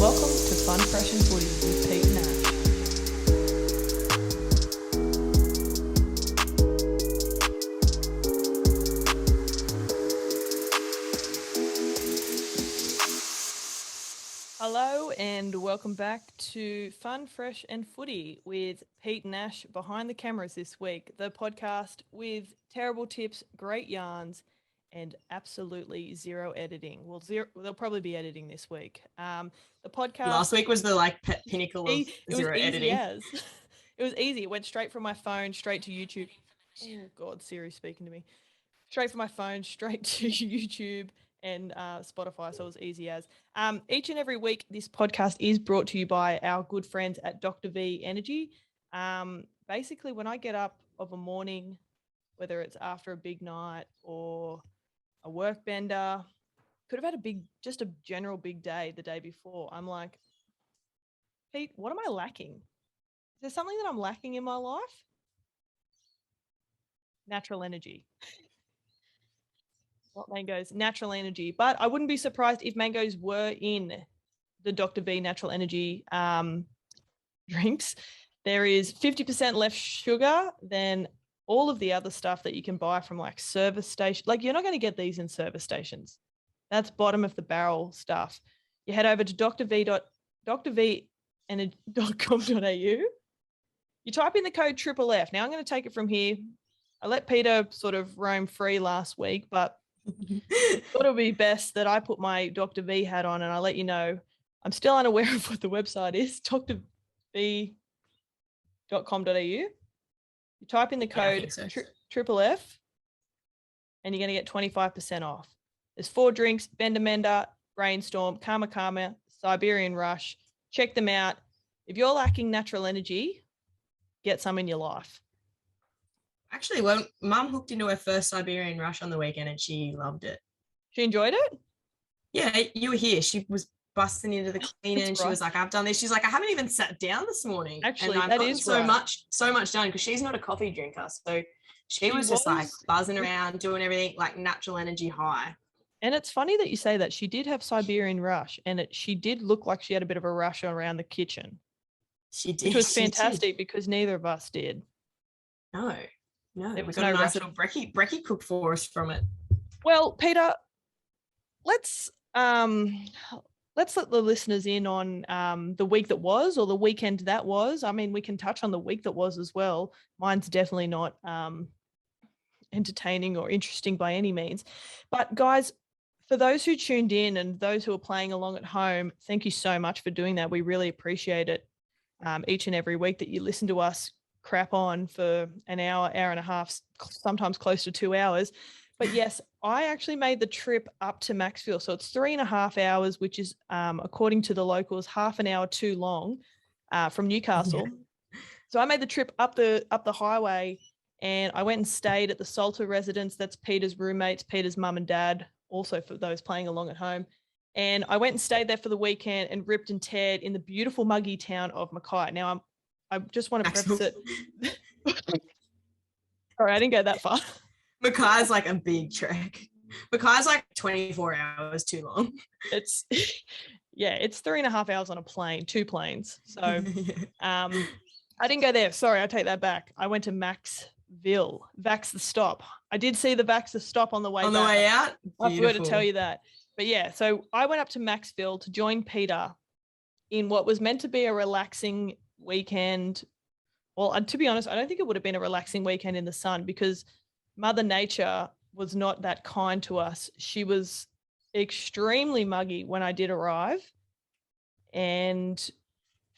Welcome to Fun Fresh Footy with Pete and Ash. Hello and welcome back to Fun Fresh and Footy with Pete and Ash behind the cameras this week. The podcast with terrible tips, great yarns, and absolutely zero editing. Well, they'll probably be editing this week. The podcast last week was the pinnacle of zero editing. It was easy. It went straight from my phone straight to YouTube. Oh God, Siri's speaking to me. Straight from my phone straight to YouTube and Spotify, so it was easy as. Each and every week, this podcast is brought to you by our good friends at Dr. V Energy. Basically, when I get up of a morning, whether it's after a big night or a work bender, could have had just a general big day the day before, I'm like, Pete, what am I lacking? Is there something that I'm lacking in my life? Natural energy. What mangoes? Natural energy. But I wouldn't be surprised if mangoes were in the Dr. V Natural Energy drinks. There is 50% less sugar than all of the other stuff that you can buy from like service station. Like, you're not going to get these in service stations. That's bottom of the barrel stuff. You head over to drv.com.au. You type in the code FFF. Now I'm going to take it from here. I let Peter sort of roam free last week, but thought it would be best that I put my Dr. V hat on and I let you know I'm still unaware of what the website is, drv.com.au. You type in the code FFF and you're going to get 25% off. There's 4 drinks: Bender Mender, Brainstorm, Karma Karma, Siberian Rush. Check them out. If you're lacking natural energy, get some in your life. Actually, well, Mum hooked into her first Siberian Rush on the weekend and she loved it. She enjoyed it? Yeah, you were here. She was busting into the cleaner and she was like, I've done this. She's like, I haven't even sat down this morning. Actually, and I've that gotten is so much done because she's not a coffee drinker. So she was just like buzzing around, doing everything like natural energy high. And it's funny that you say that. She did have Siberian Rush and she did look like she had a bit of a rush around the kitchen. She did. Which was fantastic because neither of us did. No, we got a nice little brekkie cooked for us from it. Well, Peter, let's let the listeners in on the week that was, or the weekend that was. I mean, we can touch on the week that was as well. Mine's definitely not entertaining or interesting by any means. But guys, for those who tuned in and those who are playing along at home, thank you so much for doing that. We really appreciate it. Each and every week that you listen to us crap on for an hour and a half, sometimes close to 2 hours. But yes, I actually made the trip up to Maxfield. So it's 3.5 hours, which is, according to the locals, half an hour too long from Newcastle. Yeah. So I made the trip up the highway and I went and stayed at the Salter residence. That's Peter's roommates, Peter's mum and dad, also for those playing along at home. And I went and stayed there for the weekend and ripped and teared in the beautiful muggy town of Mackay. Now, I just want to preface it. Sorry, I didn't go that far. Mackay's like a big trek. Mackay's like 24 hours too long. It's 3.5 hours on a plane, 2 planes. So I didn't go there. Sorry, I take that back. I went to Maxville, Vax the Stop. I did see the Vax the Stop on the way back. On the way out? I forgot to tell you that. But yeah, so I went up to Maxville to join Peter in what was meant to be a relaxing weekend. Well, to be honest, I don't think it would have been a relaxing weekend in the sun because Mother Nature was not that kind to us. She was extremely muggy when I did arrive. And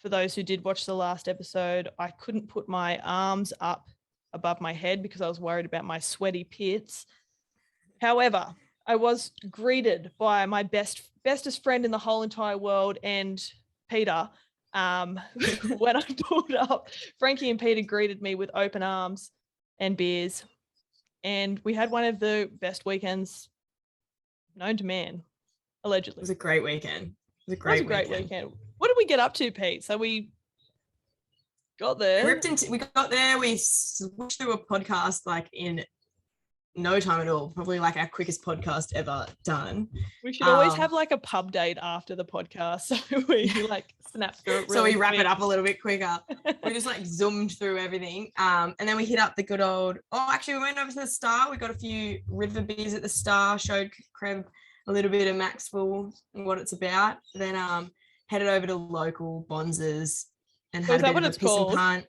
for those who did watch the last episode, I couldn't put my arms up above my head because I was worried about my sweaty pits. However, I was greeted by my bestest friend in the whole entire world and Peter. When I pulled up, Frankie and Peter greeted me with open arms and beers. And we had one of the best weekends known to man, allegedly. It was a great weekend. It was a great weekend. What did we get up to, Pete? So we got there. We got there. We switched through a podcast like in no time at all. Probably like our quickest podcast ever done. We should always have like a pub date after the podcast, so we like snap through it. So really we wrap quick. it up a little bit quicker. We just like zoomed through everything. And then we hit up the good old, actually we went over to the Star. We got a few river beers at the Star, showed Creb a little bit of Maxwell and what it's about. Then headed over to local Bonzes and had a bit of a piss and punt.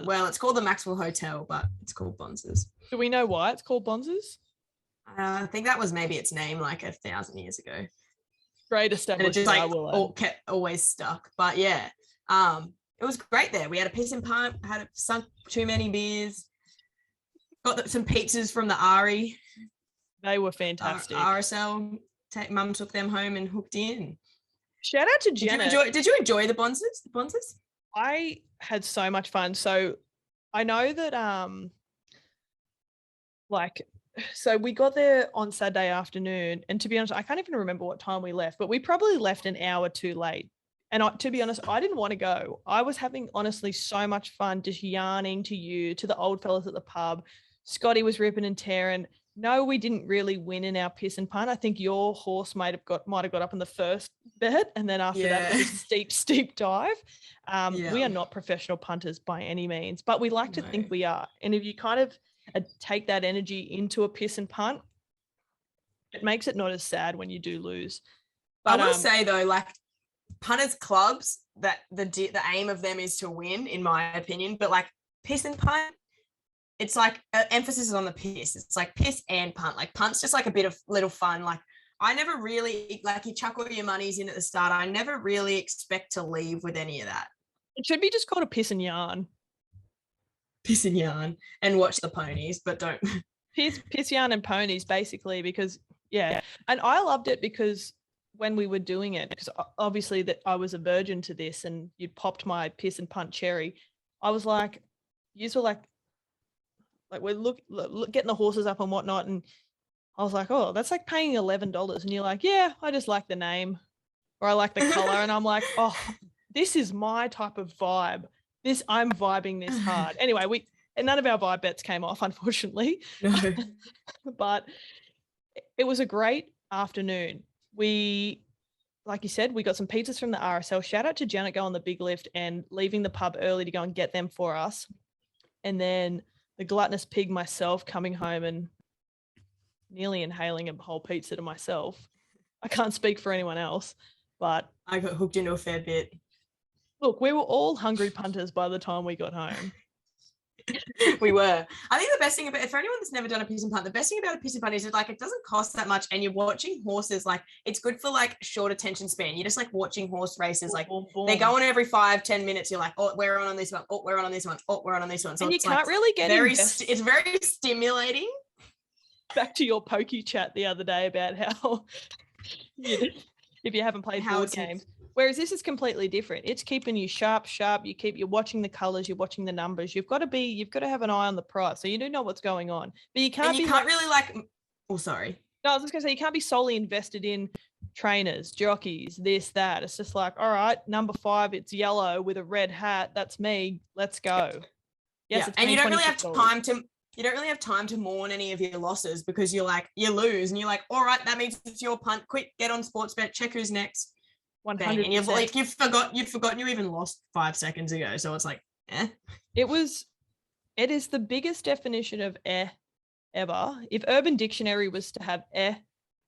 Well, it's called the Maxwell Hotel, but it's called Bonzes. Do we know why it's called Bonzes? I think that was maybe its name like 1,000 years ago. Great establishment. And it just kept always stuck. But yeah, it was great there. We had a piss and punt, had sunk too many beers, got some pizzas from the Ari. They were fantastic. RSL, Mum took them home and hooked in. Shout out to Jenna. Did you enjoy the Bonzes? I had so much fun. So I know that so we got there on Saturday afternoon, and to be honest, I can't even remember what time we left, but we probably left an hour too late. And to be honest, I didn't want to go. I was having honestly so much fun just yarning to you, to the old fellas at the pub. Scotty was ripping and tearing. No, we didn't really win in our piss and punt. I think your horse might have got up in the first bet, and then after that, it was a steep dive. We are not professional punters by any means, but we like to think we are. And if you kind of take that energy into a piss and punt, it makes it not as sad when you do lose. But I will say though, like punters clubs, that the aim of them is to win, in my opinion. But like piss and punt, it's like emphasis is on the piss. It's like piss and punt. Like punt's just like a bit of little fun. Like I never really, like you chuck all your monies in at the start. I never really expect to leave with any of that. It should be just called a piss and yarn. Piss and yarn and watch the ponies, but don't. Piss, yarn and ponies, basically, because, yeah. And I loved it because when we were doing it, because obviously that I was a virgin to this and you'd popped my piss and punt cherry, I was like, you were like we're look getting the horses up and whatnot, and I was like, oh, that's like paying $11, and you're like, yeah, I just like the name, or I like the color, and I'm like, oh, this is my type of vibe. I'm vibing this hard. Anyway, none of our vibe bets came off, unfortunately. No. But it was a great afternoon. We, like you said, we got some pizzas from the RSL. Shout out to Janet going on the big lift and leaving the pub early to go and get them for us. And then the gluttonous pig myself coming home and nearly inhaling a whole pizza to myself. I can't speak for anyone else, but I got hooked into a fair bit. Look, we were all hungry punters by the time we got home. We were. I think the best thing about, for anyone that's never done a piss and punt, the best thing about a piss and punt is it doesn't cost that much, and you're watching horses. Like it's good for like short attention span. You're just like watching horse races. Like they go on every 5-10 minutes. You're like, oh, we're on this one. Oh, we're on this one. Oh, we're on this one. So and you can't really get it's very stimulating. Back to your pokey chat the other day about how if you haven't played board games. Whereas this is completely different. It's keeping you sharp. You're watching the colors, you're watching the numbers. You've got to have an eye on the price. So you do know what's going on. But you can't oh, sorry. No, I was just gonna say you can't be solely invested in trainers, jockeys, this, that. It's just like, all right, number 5, it's yellow with a red hat. That's me. Let's go. Yes, and you don't really have time to. You don't really have time to mourn any of your losses because you lose and you're like, all right, that means it's your punt. Quick, get on Sportsbet, check who's next. 100%. And you've forgotten you even lost 5 seconds ago. So it's like, It is the biggest definition of ever. If Urban Dictionary was to have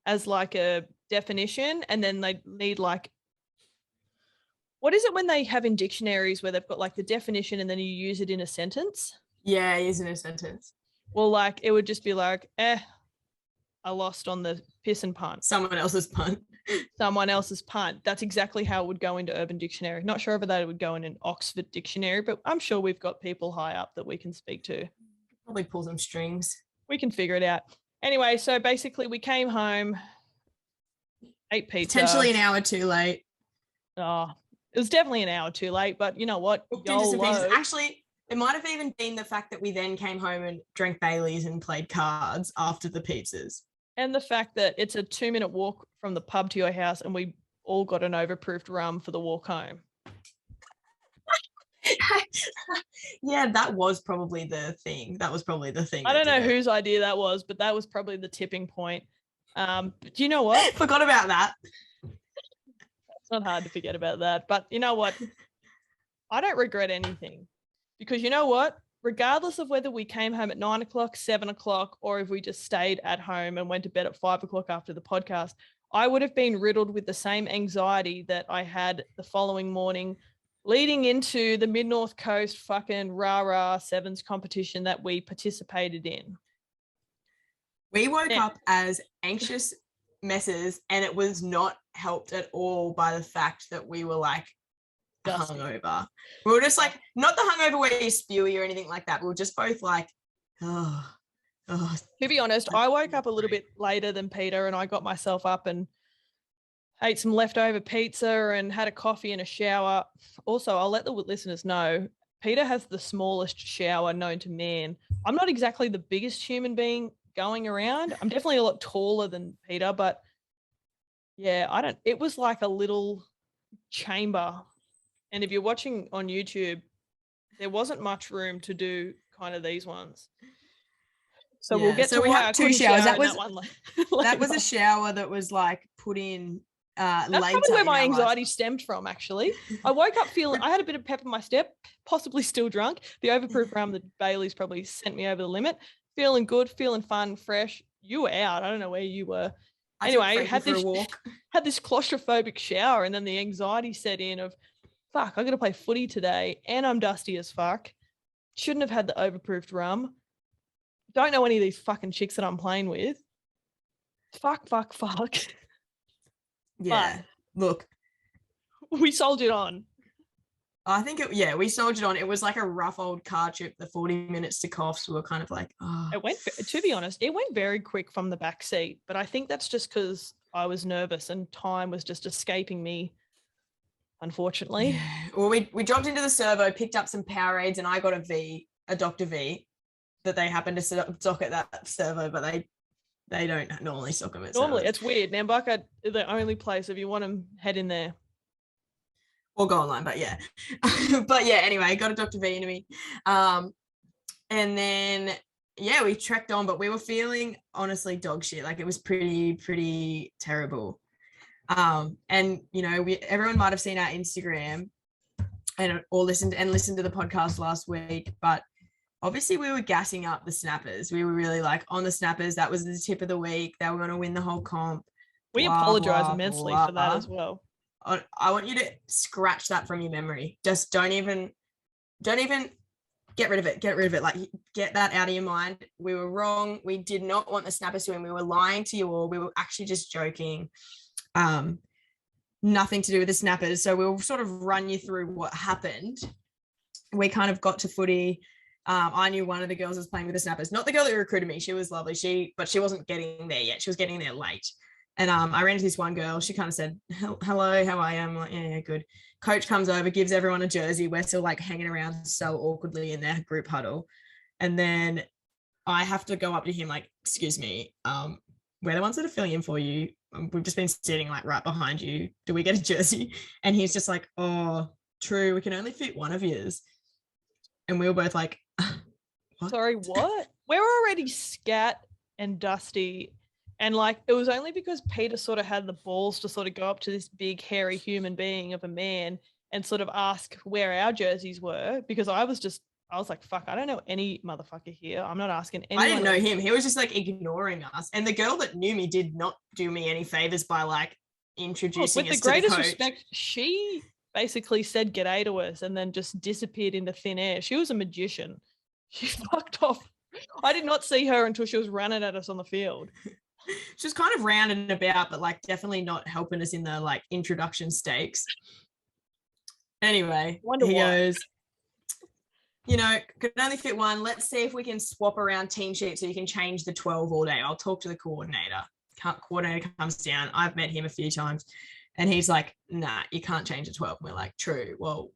as like a definition, and then they need like, what is it when they have in dictionaries where they've got like the definition and then you use it in a sentence? Yeah, use it in a sentence. Well, like it would just be like, I lost on the piss and punt. Someone else's punt. That's exactly how it would go into Urban Dictionary. Not sure if that would go in an Oxford Dictionary, but I'm sure we've got people high up that we can speak to. Probably pull some strings. We can figure it out. Anyway, so basically we came home, ate pizza. Potentially an hour too late. Oh, it was definitely an hour too late, but you know what? Actually, it might have even been the fact that we then came home and drank Baileys and played cards after the pizzas. And the fact that it's a 2-minute walk from the pub to your house and we all got an overproofed rum for the walk home. Yeah, that was probably the thing. I don't know whose idea that was, but that was probably the tipping point. But you know what? Forgot about that. It's not hard to forget about that. But you know what? I don't regret anything, because you know what? Regardless of whether we came home at 9 o'clock, 7 o'clock, or if we just stayed at home and went to bed at 5 o'clock after the podcast, I would have been riddled with the same anxiety that I had the following morning leading into the Mid-North Coast fucking rah-rah sevens competition that we participated in. We woke up as anxious messes, and it was not helped at all by the fact that we were like Dusty. hungover. We were just like, not the hungover where you spewy or anything like that. We were just both like, oh. To be honest, I woke up a little bit later than Peter, and I got myself up and ate some leftover pizza and had a coffee and a shower. Also, I'll let the listeners know, Peter has the smallest shower known to man. I'm not exactly the biggest human being going around. I'm definitely a lot taller than Peter, but yeah, it was like a little chamber. And if you're watching on YouTube, there wasn't much room to do kind of these ones. So we'll get to we why have I two couldn't showers. shower That was in that one. that was a shower that was like put in That's later. probably where my anxiety stemmed from, actually. I woke up feeling, I had a bit of pep in my step, possibly still drunk. The overproof rum that Bailey's probably sent me over the limit. Feeling good, feeling fun, fresh. You were out. I don't know where you were. Anyway, had this claustrophobic shower, and then the anxiety set in of, fuck, I got to play footy today, and I'm dusty as fuck. Shouldn't have had the overproofed rum. Don't know any of these fucking chicks that I'm playing with. Fuck. Yeah. But look, we soldiered on. I think we soldiered on. It was like a rough old car trip. The 40 minutes to Coffs, we were kind of like, It went, to be honest, it went very quick from the back seat, but I think that's just because I was nervous and time was just escaping me, unfortunately. Yeah. Well, we dropped into the servo, picked up some Powerades, and I got a Dr. V that they happened to stock at that servo, but they don't normally stock them at normally servos. It's weird. Nambucca is the only place, if you want them, head in there. Or go online, but yeah. But yeah, anyway, got a Dr. V into me. And then, we trekked on, but we were feeling honestly dog shit. Like it was pretty terrible. And, you know, everyone might have seen our Instagram or listened to the podcast last week, but obviously we were gassing up the snappers. We were really like on the snappers. That was the tip of the week. They were going to win the whole comp. We apologize immensely for that as well. I want you to scratch that from your memory. Just don't even get rid of it. Like, get that out of your mind. We were wrong. We did not want the snappers to win. We were lying to you all. We were actually just joking. Nothing to do with the snappers. So we'll sort of run you through what happened. We kind of got to footy. I knew one of the girls was playing with the snappers, not the girl that recruited me. She was lovely. But she wasn't getting there yet. She was getting there late. And I ran into this one girl. She kind of said, hello, how are you? I'm like, yeah, good. Coach comes over, gives everyone a jersey. We're still like hanging around so awkwardly in their group huddle. And then I have to go up to him like, excuse me, we're the ones that are filling in for you. We've just been sitting like right behind you. Do we get a jersey? And he's just like, oh, true. We can only fit one of yours. And we were both like, what? Sorry, what? We're already scat and dusty. And like, it was only because Peter sort of had the balls to sort of go up to this big, hairy human being of a man and sort of ask where our jerseys were, because I was like, fuck, I don't know any motherfucker here. I'm not asking anyone. I didn't know him. He was just like ignoring us. And the girl that knew me did not do me any favors by like introducing us to the coach. With the greatest respect, she basically said g'day to us and then just disappeared into thin air. She was a magician. She fucked off. I did not see her until she was running at us on the field. She was kind of round and about, but like definitely not helping us in the like introduction stakes. Anyway, he goes, you know, could only fit one. Let's see if we can swap around team sheets so you can change the 12 all day. I'll talk to the coordinator. Coordinator comes down. I've met him a few times. And he's like, nah, you can't change the 12. And we're like, true. Well,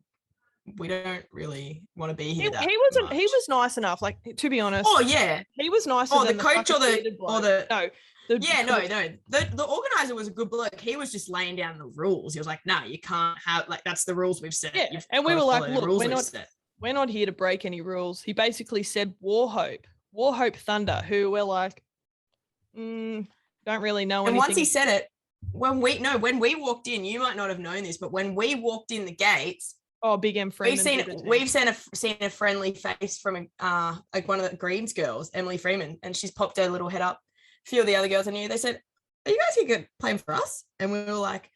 we don't really want to be He here. wasn't. Much. He was nice enough. Like, to be honest. Oh yeah. He was nicer than the coach or the no. The organizer was a good bloke. He was just laying down the rules. He was like, "No, you can't have like that's the rules we've set." Yeah, and we were like, "Look, we're not here to break any rules." He basically said, "Wauchope Thunder," who we're like, don't really know. And once he said it, when we walked in, you might not have known this, but when we walked in the gates, Big M Freeman. We've seen a friendly face from like one of the Greens girls, Emily Freeman, and she's popped her little head up. A few of the other girls I knew, they said, "Are you guys here playing for us?" And we were like,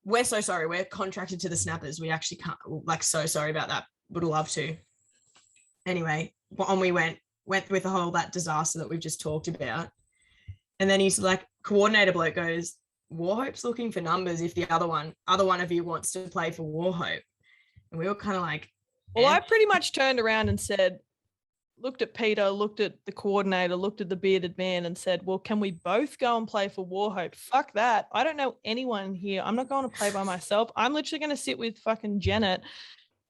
"We're so sorry. We're contracted to the Snappers. We actually can't. Like, so sorry about that. Would love to." Anyway, on we went with the whole that disaster that we've just talked about, and then he's like, coordinator bloke goes, "Wauchope's looking for numbers if the other one of you wants to play for Wauchope." And we were kind of like, well, I pretty much turned around and said, looked at Peter, looked at the coordinator, looked at the bearded man and said, "Well, can we both go and play for Wauchope? Fuck that. I don't know anyone here. I'm not going to play by myself. I'm literally going to sit with fucking Janet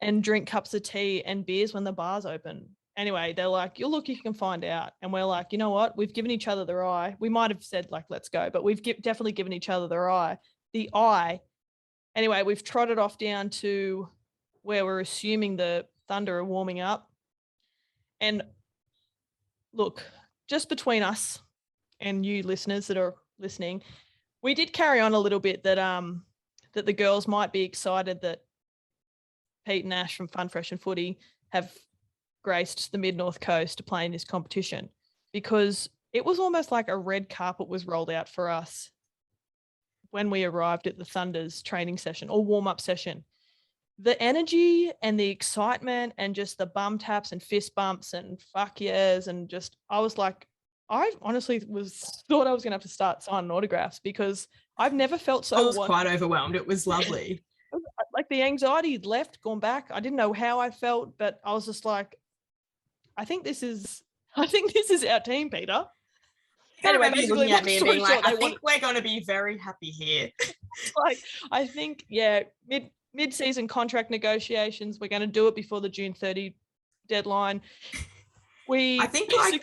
and drink cups of tea and beers when the bar's open." Anyway, they're like, "You'll look, you can find out." And we're like, you know what? We've given each other the eye. We might have said like, let's go, but we've definitely given each other the eye. Anyway, we've trotted off down to where we're assuming the Thunder are warming up. And look, just between us and you listeners that are listening, we did carry on a little bit that that the girls might be excited that Pete and Ash from Fun Fresh and Footy have graced the Mid-North Coast to play in this competition, because it was almost like a red carpet was rolled out for us when we arrived at the Thunder's training session or warm-up session. The energy and the excitement and just the bum taps and fist bumps and fuck yes, and just I was like, I honestly thought I was going to have to start signing autographs, because I've never felt so. I was quite overwhelmed. It was lovely. Like the anxiety had left, gone back. I didn't know how I felt, but I was just like, I think this is our team, Peter. Anyway, looking at me and being like, I think we're going to be very happy here. Like, I think, yeah, mid-season contract negotiations, we're going to do it before the June 30 deadline. I think like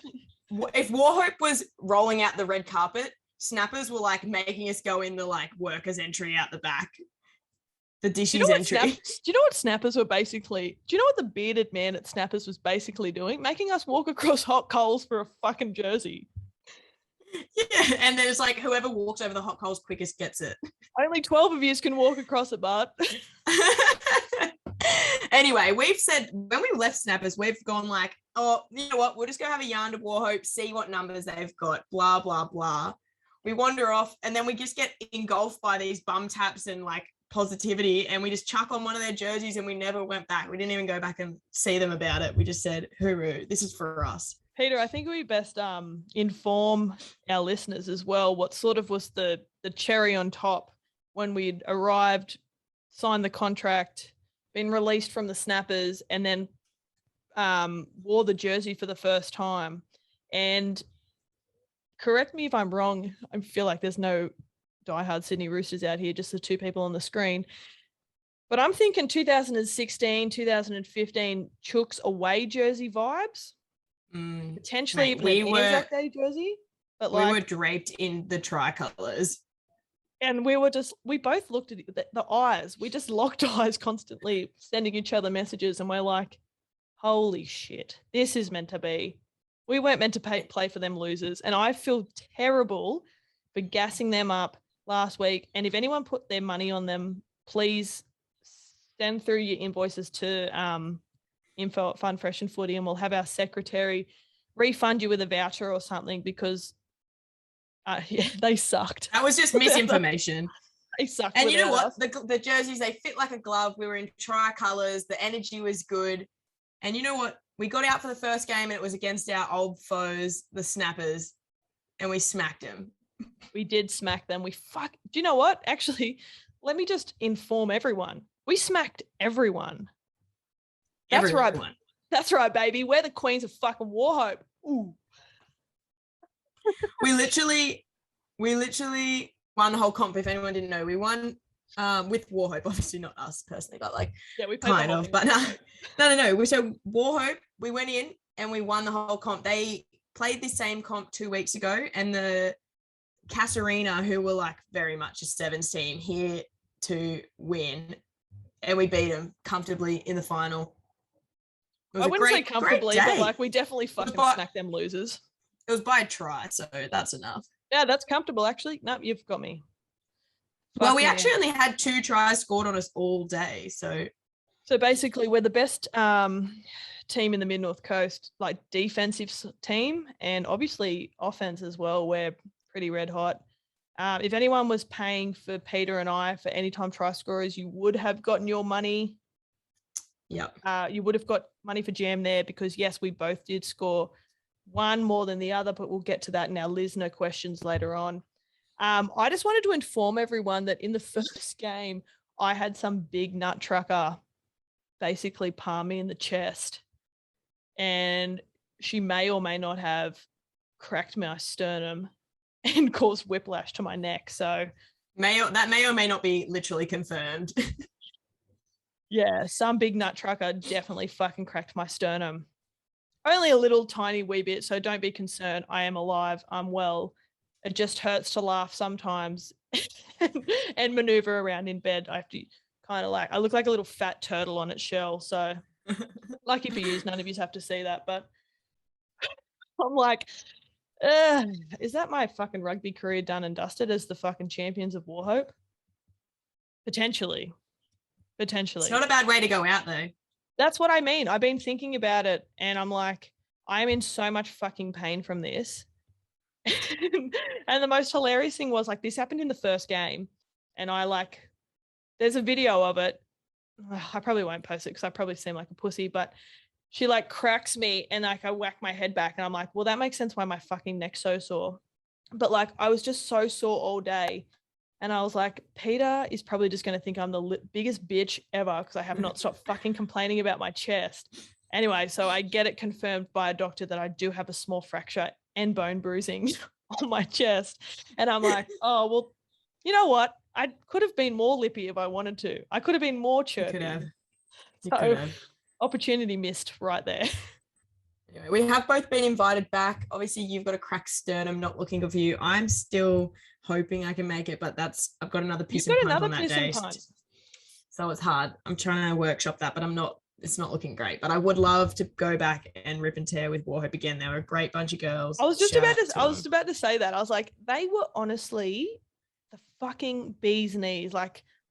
if Wauchope was rolling out the red carpet, Snappers were like making us go in the like workers entry out the back. The dishes entry. Do you know what Snappers were basically? Do you know what the bearded man at Snappers was basically doing? Making us walk across hot coals for a fucking jersey. Yeah, and then it's like whoever walks over the hot coals quickest gets it. Only 12 of you can walk across it, but anyway, we've said when we left Snappers, we've gone like, oh, you know what? We'll just go have a yarn to Wauchope, see what numbers they've got, blah, blah, blah. We wander off and then we just get engulfed by these bum taps and like positivity, and we just chuck on one of their jerseys and we never went back. We didn't even go back and see them about it. We just said, hooroo, this is for us. Peter, I think we best inform our listeners as well what sort of was the cherry on top when we'd arrived, signed the contract, been released from the Snappers, and then wore the jersey for the first time. And correct me if I'm wrong, I feel like there's no diehard Sydney Roosters out here, just the two people on the screen. But I'm thinking 2016, 2015 Chooks away jersey vibes. Potentially even an Anzac Day jersey. But we were draped in the tricolours. And we both looked at the eyes. We just locked eyes constantly, sending each other messages. And we're like, holy shit, this is meant to be. We weren't meant to play for them losers. And I feel terrible for gassing them up last week. And if anyone put their money on them, please send through your invoices to info at Fun Fresh and Footy, and we'll have our secretary refund you with a voucher or something, because they sucked. That was just misinformation. They sucked. And you know what? The jerseys, they fit like a glove. We were in tricolours. The energy was good. And you know what? We got out for the first game and it was against our old foes, the Snappers, and we smacked them. We did smack them. Do you know what? Actually, let me just inform everyone. We smacked everyone. That's right. That's right, baby. We're the queens of fucking Wauchope. Ooh. we literally won the whole comp. If anyone didn't know, we won With Wauchope, obviously not us personally, but like we played kind of. But no. So Wauchope, we went in and we won the whole comp. They played this same comp 2 weeks ago, and the Casarina, who were like very much a sevens team, here to win, and we beat them comfortably in the final. I wouldn't say comfortably, but like we definitely fucking smacked them losers. It was by a try, so that's enough. Yeah, that's comfortable actually. No, you've got me. Well, we actually only had 2 tries scored on us all day. So basically we're the best team in the Mid-North Coast, like defensive team, and obviously offense as well. We're pretty red hot. If anyone was paying for Peter and I for anytime try scorers, you would have gotten your money. Yep. You would have got money for Jam there because, yes, we both did score one more than the other, but we'll get to that in our Listener questions later on. I just wanted to inform everyone that in the first game, I had some big nut trucker basically palm me in the chest, and she may or may not have cracked my sternum and caused whiplash to my neck. So that may or may not be literally confirmed. Yeah, some big nut trucker definitely fucking cracked my sternum. Only a little tiny wee bit, so don't be concerned. I am alive. I'm well. It just hurts to laugh sometimes and maneuver around in bed. I have to kind of I look like a little fat turtle on its shell. So lucky for you, none of you have to see that. But I'm like, is that my fucking rugby career done and dusted as the fucking champions of Wauchope? Potentially. It's not a bad way to go out, though. That's what I mean. I've been thinking about it, and I'm like, I'm in so much fucking pain from this. And the most hilarious thing was, like, this happened in the first game, and there's a video of it. I probably won't post it because I probably seem like a pussy, but she cracks me, and I whack my head back, and I'm like, well, that makes sense why my fucking neck's so sore. But I was just so sore all day. And I was like, Peter is probably just going to think I'm the biggest bitch ever because I have not stopped fucking complaining about my chest. Anyway, so I get it confirmed by a doctor that I do have a small fracture and bone bruising on my chest. And I'm like, oh, well, you know what? I could have been more lippy if I wanted to. I could have been more chirpy. You could have. Opportunity missed right there. Anyway, we have both been invited back. Obviously, you've got a cracked sternum, not looking good for you. I'm still hoping I can make it, but I've got another piss and punt on that day. So it's hard. I'm trying to workshop that, but it's not looking great. But I would love to go back and rip and tear with Wauchope again. They were a great bunch of girls. I was about to say that. I was like, they were honestly the fucking bee's knees.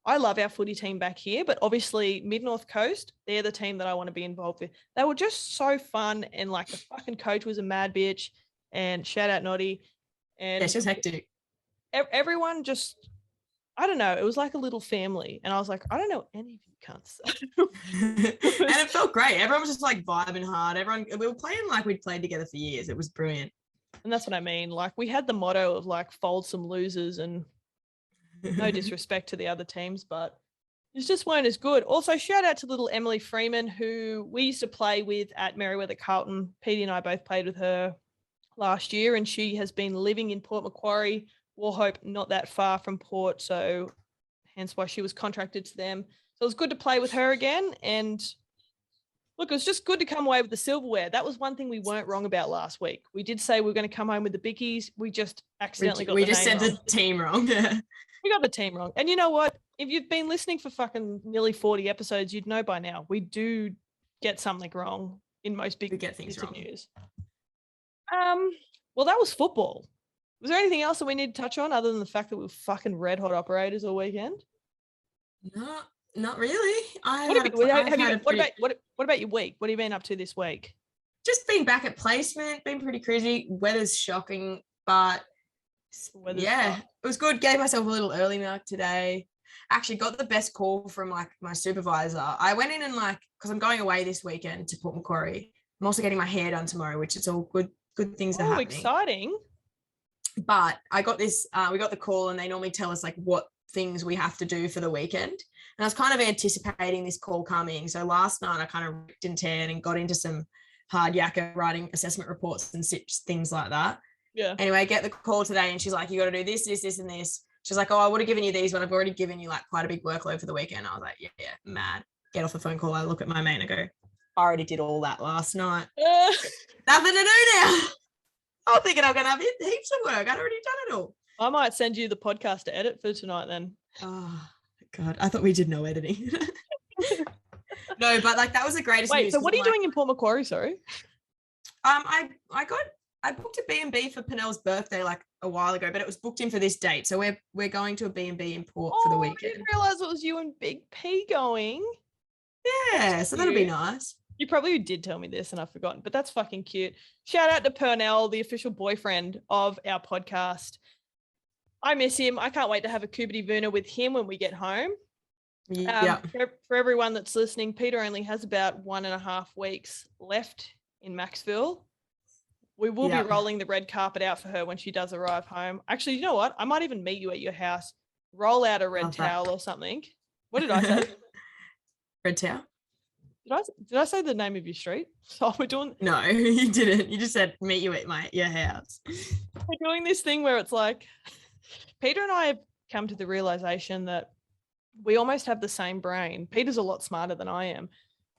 I love our footy team back here, but obviously Mid-North Coast, they're the team that I want to be involved with. They were just so fun, and the fucking coach was a mad bitch, and shout out Noddy. And yeah, she was hectic. Everyone just, I don't know, it was like a little family, and I was like, I don't know any of you cunts. And it felt great. Everyone was just vibing hard. We were playing like we'd played together for years. It was brilliant. And that's what I mean. We had the motto of fold some losers, and no disrespect to the other teams, but it just weren't as good. Also, shout out to little Emily Freeman, who we used to play with at Merewether Carlton. Petey and I both played with her last year, and she has been living in Port Macquarie, Wauchope, not that far from Port, so hence why she was contracted to them. So it was good to play with her again, and look, it was just good to come away with the silverware. That was one thing we weren't wrong about last week. We did say we were going to come home with the bickies. We just accidentally got the name wrong. We just said the team wrong. We got the team wrong. And you know what? If you've been listening for fucking nearly 40 episodes, you'd know by now. We do get something wrong in most big bits of news. Well, that was football. Was there anything else that we need to touch on other than the fact that we were fucking red hot operators all weekend? No, not really. What about your week? What have you been up to this week? Just been back at placement, been pretty crazy. Weather's shocking, but it was good. Gave myself a little early milk today. Actually got the best call from my supervisor. I went in and because I'm going away this weekend to Port Macquarie. I'm also getting my hair done tomorrow, which is all good things are happening. Exciting. But I got this, we got the call, and they normally tell us what things we have to do for the weekend. And I was kind of anticipating this call coming. So last night I kind of ripped and teared and got into some hard yakka writing assessment reports and things like that. Yeah. Anyway, I get the call today, and she's like, you got to do this, this, this, and this. She's like, oh, I would have given you these, but I've already given you like quite a big workload for the weekend. I was like, yeah, mad. Get off the phone call. I look at my mate and I go, I already did all that last night. Nothing to do now. I was thinking I'm going to have heaps of work. I'd already done it all. I might send you the podcast to edit for tonight then. Oh, God. I thought we did no editing. No, but like that was the greatest news. Wait, so what are you doing in Port Macquarie, sorry? I booked a B&B for Penel's birthday like a while ago, but it was booked in for this date. So we're going to a B&B in Port for the weekend. I didn't realise it was you and Big P going. Yeah, so that'll be nice. You probably did tell me this and I've forgotten, but that's fucking cute. Shout out to Pernell, the official boyfriend of our podcast. I miss him. I can't wait to have a Kubity Vuna with him when we get home. For everyone that's listening, Peter only has about 1.5 weeks left in Maxville. We will be rolling the red carpet out for her when she does arrive home. Actually, you know what? I might even meet you at your house. Roll out a red towel or something. What did I say? Red towel? Did I say the name of your street? So we're doing. No, you didn't. You just said meet you at your house. We're doing this thing where it's like Peter and I have come to the realization that we almost have the same brain. Peter's a lot smarter than I am,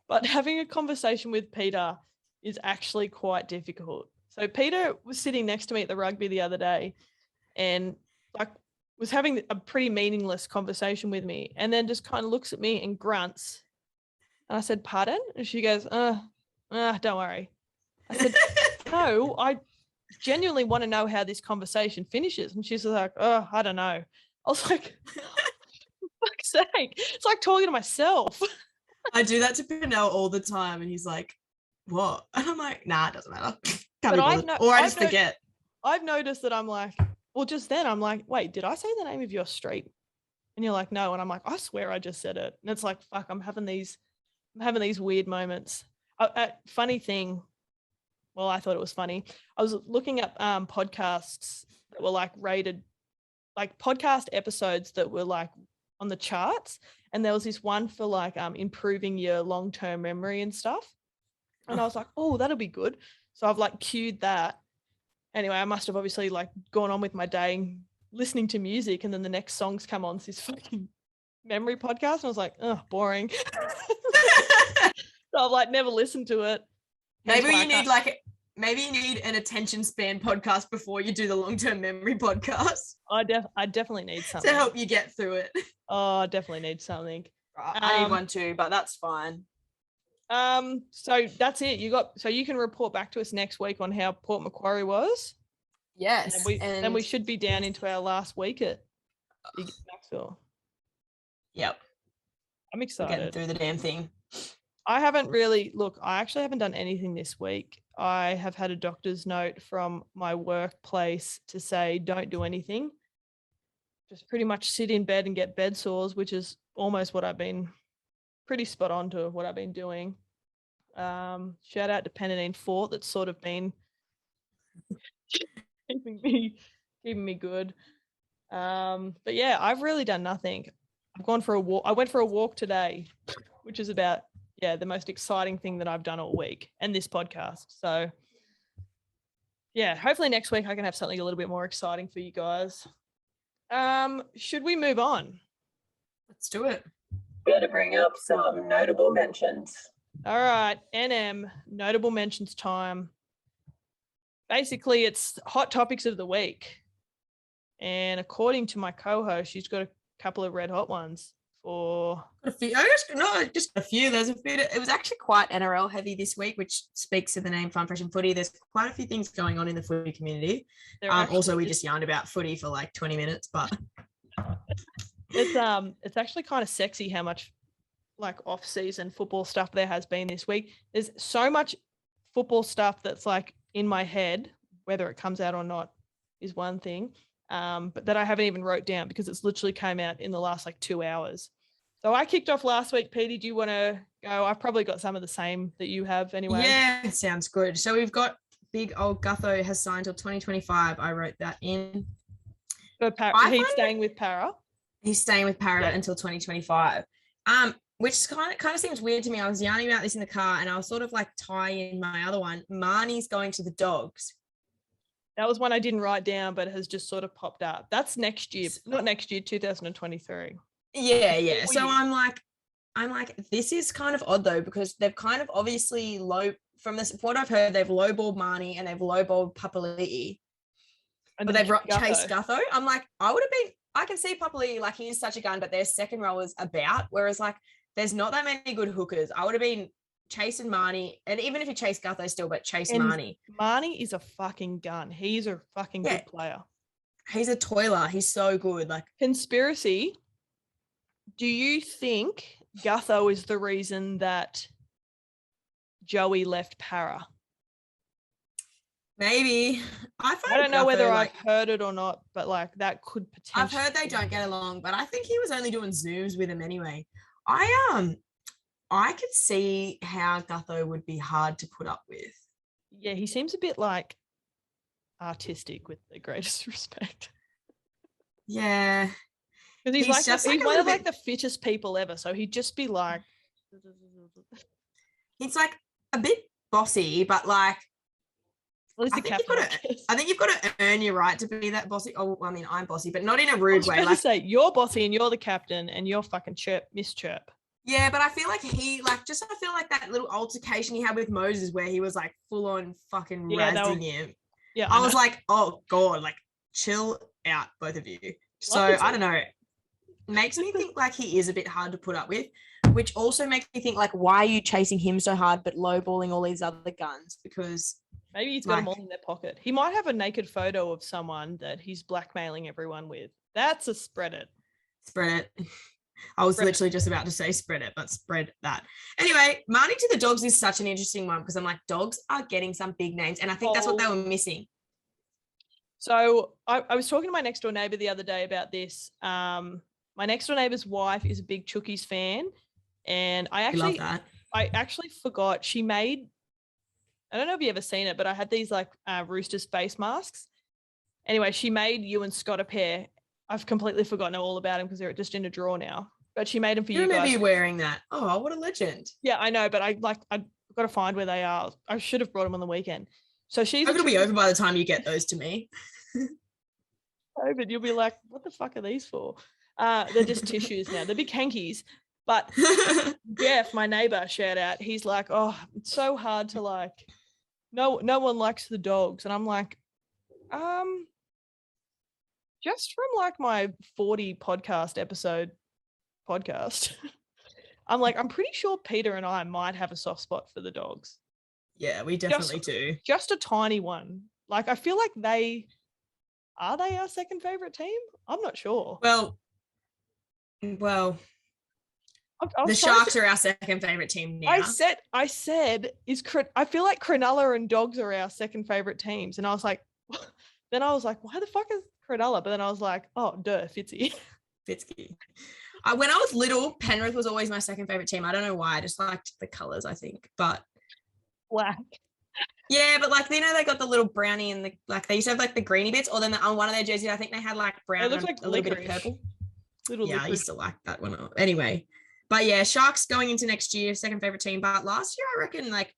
but having a conversation with Peter is actually quite difficult. So Peter was sitting next to me at the rugby the other day and like was having a pretty meaningless conversation with me and then just kind of looks at me and grunts. And I said, pardon? And she goes, don't worry. I said, no, I genuinely want to know how this conversation finishes. And she's like, I don't know. I was like, for fuck's sake. It's like talking to myself. I do that to Pernell all the time. And he's like, what? And I'm like, nah, it doesn't matter. I just forget. I've noticed that I'm like, well, just then I'm like, wait, did I say the name of your street? And you're like, no. And I'm like, I swear I just said it. And it's like, fuck, I'm having these weird moments. Funny thing. Well, I thought it was funny. I was looking up podcasts that were like rated, like podcast episodes that were like on the charts. And there was this one for like improving your long-term memory and stuff. And I was like, oh, that'll be good. So I've like queued that. Anyway, I must have obviously like gone on with my day listening to music. And then the next songs come on. It's this fucking memory podcast. And I was like, oh, boring. So I've like never listened to it. Maybe you need an attention span podcast before you do the long-term memory podcast. I definitely need something to help you get through it. Oh, I definitely need something. I need one too, but that's fine. So that's it. You can report back to us next week on how Port Macquarie was. Yes. And we should be down into our last week at Big Maxville. Yep. I'm excited. We're getting through the damn thing. I actually haven't done anything this week. I have had a doctor's note from my workplace to say don't do anything. Just pretty much sit in bed and get bed sores, which is almost what I've been pretty spot on to what I've been doing. Shout out to Penadine Fort. That's sort of been keeping me good. But yeah, I've really done nothing. I've gone for a walk. I went for a walk today, which is about the most exciting thing that I've done all week, and this podcast. So yeah, hopefully next week I can have something a little bit more exciting for you guys. Should we move on? Let's do it. Better bring up some notable mentions. All right, NM, notable mentions time. Basically, it's hot topics of the week. And according to my co-host, she's got a couple of red hot ones for a few. Just a few. There's a few. It was actually quite NRL heavy this week, which speaks to the name Fun Fresh Footy. There's quite a few things going on in the footy community. Also, we just yarned about footy for like 20 minutes, but it's actually kind of sexy how much like off-season football stuff there has been this week. There's so much football stuff that's like in my head, whether it comes out or not is one thing, but that I haven't even wrote down because it's literally came out in the last like 2 hours. So I kicked off last week. Petey, do you want to go? I've probably got some of the same that you have anyway. Yeah, it sounds good. So we've got big old Gutho has signed till 2025. I wrote that in. He's staying with Para. He's staying with Para until 2025. Which kind of seems weird to me. I was yarning about this in the car and I was sort of like tying in my other one. Marnie's going to the Dogs. That was one I didn't write down, but has just sort of popped up. That's next year, not next year, 2023. Yeah. So I'm like, this is kind of odd though, because they've kind of obviously from what I've heard, they've lowballed Marnie and they've lowballed Papali'i, but they've chased Gutho. I'm like, I can see Papali'i, like he is such a gun, but their second row is about, whereas like there's not that many good hookers. I would have been chasing Marnie, and even if you chase Gutho still, but chase Marnie. Marnie is a fucking gun. He's a fucking good player. He's a toiler. He's so good. Like, conspiracy. Do you think Gutho is the reason that Joey left Para? Maybe. I don't know whether I've heard it or not, but like that could potentially. I've heard they don't get along, but I think he was only doing Zooms with him anyway. I could see how Gutho would be hard to put up with. Yeah, he seems a bit like artistic, with the greatest respect. Yeah. Because he's one of like the fittest people ever. So he'd just be like, he's like a bit bossy, but like, I think you've got to earn your right to be that bossy. Oh, I mean, I'm bossy, but not in a rude way. Like, say you're bossy and you're the captain and you're fucking mischirp. Yeah, but I feel like I feel like that little altercation he had with Moses where he was like full on fucking razzing him. Yeah, I was like, oh God, like chill out, both of you. So I don't know. Makes me think like he is a bit hard to put up with, which also makes me think like, why are you chasing him so hard but lowballing all these other guns? Because maybe he's got them all in their pocket. He might have a naked photo of someone that he's blackmailing everyone with. That's a spread it. Spread it. I was literally just about to say spread it, but spread that. Anyway, Marnie to the dogs is such an interesting one because I'm like, dogs are getting some big names, and I think that's what they were missing. So I was talking to my next door neighbor the other day about this. My next door neighbor's wife is a big Chookies fan, and I actually forgot she made. I don't know if you ever seen it, but I had these like Roosters face masks. Anyway, she made you and Scott a pair. I've completely forgotten all about them because they're just in a drawer now. But she made them for you guys. You remember you wearing that? Oh, what a legend! Yeah, I know, but I've got to find where they are. I should have brought them on the weekend. So it'll be over by the time you get those to me. Oh, but you'll be like, what the fuck are these for? They're just tissues now. They're big hankies. But Jeff, my neighbor, shout out, he's like, oh, it's so hard to like, no one likes the dogs. And I'm like, just from like my 40 podcast, I'm like, I'm pretty sure Peter and I might have a soft spot for the dogs. Yeah, we definitely do. Just a tiny one. Like, I feel like are they our second favorite team? I'm not sure. Well, the Sharks are our second favorite team now. I said, I feel like Cronulla and Dogs are our second favorite teams. And I was like, why the fuck is Cronulla? But then I was like, oh, duh, Fitzy. Fitzky. When I was little, Penrith was always my second favorite team. I don't know why. I just liked the colours, I think. But black. Yeah, but like, you know, they got the little brownie and they used to have like the greeny bits, or then on one of their jerseys, I think they had like brown and like a little bit of purple. I used to like that one. Anyway, but yeah, Sharks going into next year, second favorite team. But last year, I reckon like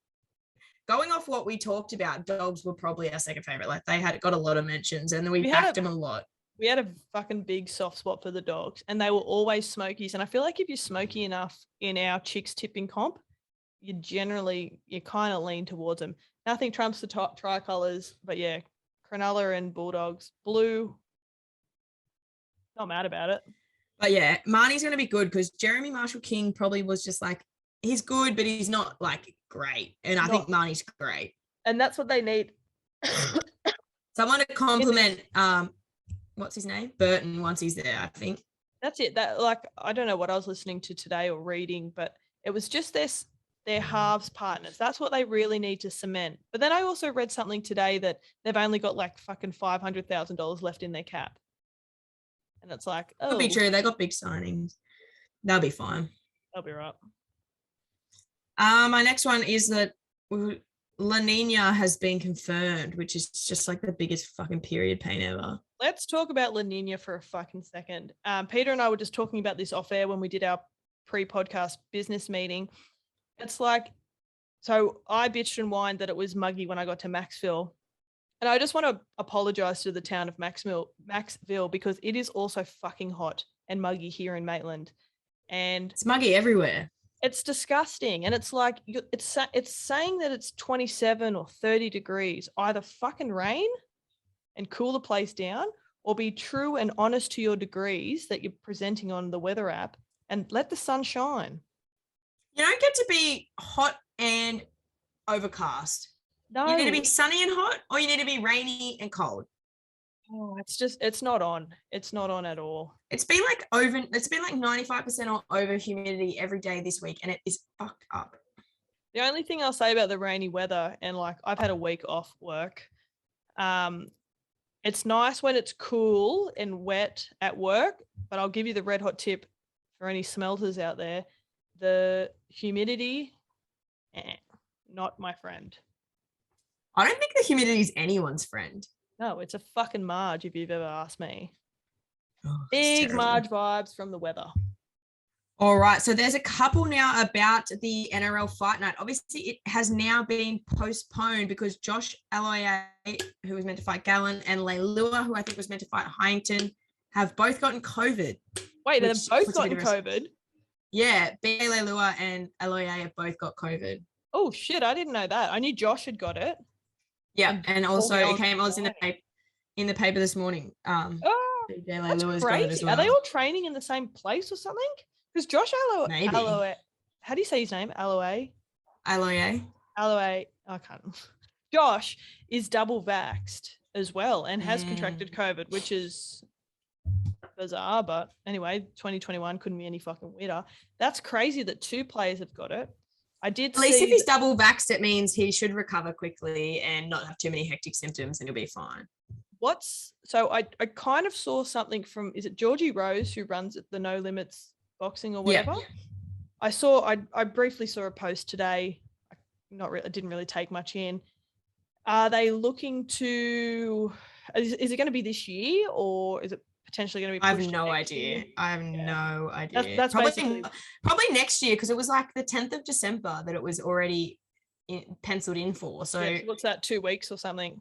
going off what we talked about, Dogs were probably our second favorite. Like they got a lot of mentions, and then we backed them a lot. We had a fucking big soft spot for the Dogs, and they were always smokies. And I feel like if you're smoky enough in our chicks tipping comp, you kind of lean towards them. Nothing trumps the top tricolours, but yeah, Cronulla and Bulldogs, blue. Not mad about it. But yeah, Marnie's going to be good because Jeremy Marshall-King probably was just like, he's good, but he's not like great. And I think Marnie's great. And that's what they need. Someone to compliment, what's his name? Burton, once he's there, I think. That's it. That I don't know what I was listening to today or reading, but it was just their halves partners. That's what they really need to cement. But then I also read something today that they've only got like fucking $500,000 left in their cap. And it's like, oh. Could be true. They got big signings. They'll be fine. They'll be right. My next one is that La Nina has been confirmed, which is just like the biggest fucking period pain ever. Let's talk about La Nina for a fucking second. Peter and I were just talking about this off air when we did our pre-podcast business meeting. It's like, so I bitched and whined that it was muggy when I got to Maxville. And I just want to apologize to the town of Maxville because it is also fucking hot and muggy here in Maitland. And It's muggy everywhere. it's disgusting. And it's like, it's saying that it's 27 or 30 degrees. Either fucking rain and cool the place down, or be true and honest to your degrees that you're presenting on the weather app and let the sun shine. You don't get to be hot and overcast. No. You need to be sunny and hot, or you need to be rainy and cold. Oh, it's not on. It's not on at all. It's been like 95% or over humidity every day this week, and it is fucked up. The only thing I'll say about the rainy weather, and like I've had a week off work, it's nice when it's cool and wet at work, but I'll give you the red hot tip for any smelters out there. The humidity, not my friend. I don't think the humidity is anyone's friend. No, it's a fucking Marge if you've ever asked me. Oh, Big Marge vibes from the weather. All right, so there's a couple now about the NRL fight night. Obviously, it has now been postponed because Josh Aloiai, who was meant to fight Gallen, and Leilua, who I think was meant to fight Hyington, have both gotten COVID. Wait, they've both gotten COVID? Yeah, B.A. Leilua and Aloiai have both got COVID. Oh, shit, I didn't know that. I knew Josh had got it. Yeah, and also it was in the paper this morning. That's crazy. Well. Are they all training in the same place or something? Because Josh Aloiai, how do you say his name? Aloiai. I can't. Josh is double vaxxed as well and has contracted COVID, which is bizarre. But anyway, 2021 couldn't be any fucking weirder. That's crazy that two players have got it. At least if he's double vaxxed, it means he should recover quickly and not have too many hectic symptoms, and he'll be fine. I kind of saw something from, is it Georgie Rose who runs the No Limits boxing or whatever? Yeah. I briefly saw a post today. I didn't really take much in. Are they looking to, is it going to be this year or is it potentially going to be pushed? I have no idea. That's probably next year, because it was like the 10th of December that it was already penciled in for. So what's that, 2 weeks or something?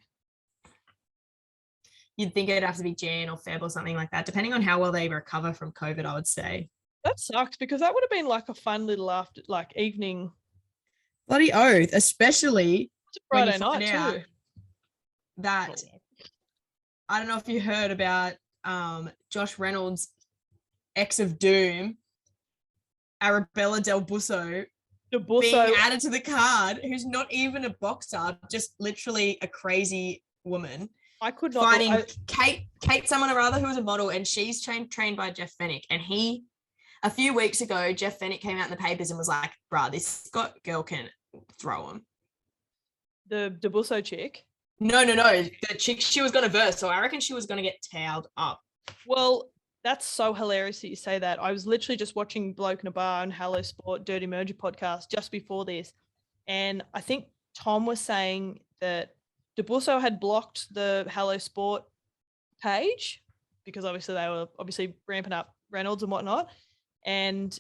You'd think it'd have to be Jan or Feb or something like that, depending on how well they recover from COVID, I would say. That sucks, because that would have been like a fun little evening. Bloody oath, especially it's a Friday night too. That I don't know if you heard about Josh Reynolds' ex of Doom, Arabella Del Busso, being added to the card, who's not even a boxer, just literally a crazy woman. I could not fighting Kate someone or other who was a model, and she's trained by Jeff Fennick. And a few weeks ago, Jeff Fennick came out in the papers and was like, bruh, this girl can throw him. The Busso chick? No. The chick she was going to verse. So I reckon she was going to get towed up. Well, that's so hilarious that you say that. I was literally just watching Bloke in a Bar and Hello Sport Dirty Merger podcast just before this. And I think Tom was saying that Debusso had blocked the Hello Sport page because obviously they were ramping up Reynolds and whatnot. And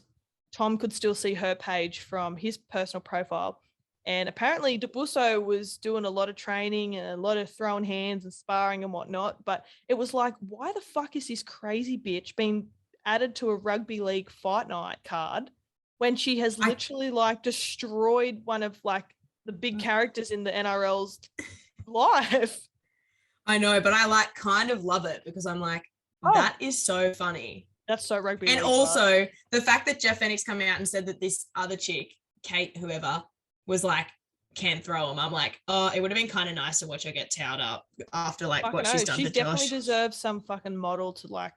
Tom could still see her page from his personal profile. And apparently Debusso was doing a lot of training and a lot of throwing hands and sparring and whatnot. But it was like, why the fuck is this crazy bitch being added to a rugby league fight night card when she has literally destroyed one of the big characters in the NRL's life? I know, but I kind of love it because I'm like, that is so funny. That's so rugby. And also the fact that Jeff Fennick's come out and said that this other chick, Kate, whoever, was like, can't throw him. I'm like, it would have been kind of nice to watch her get towed up after what she's done to Josh. She definitely deserves some fucking model to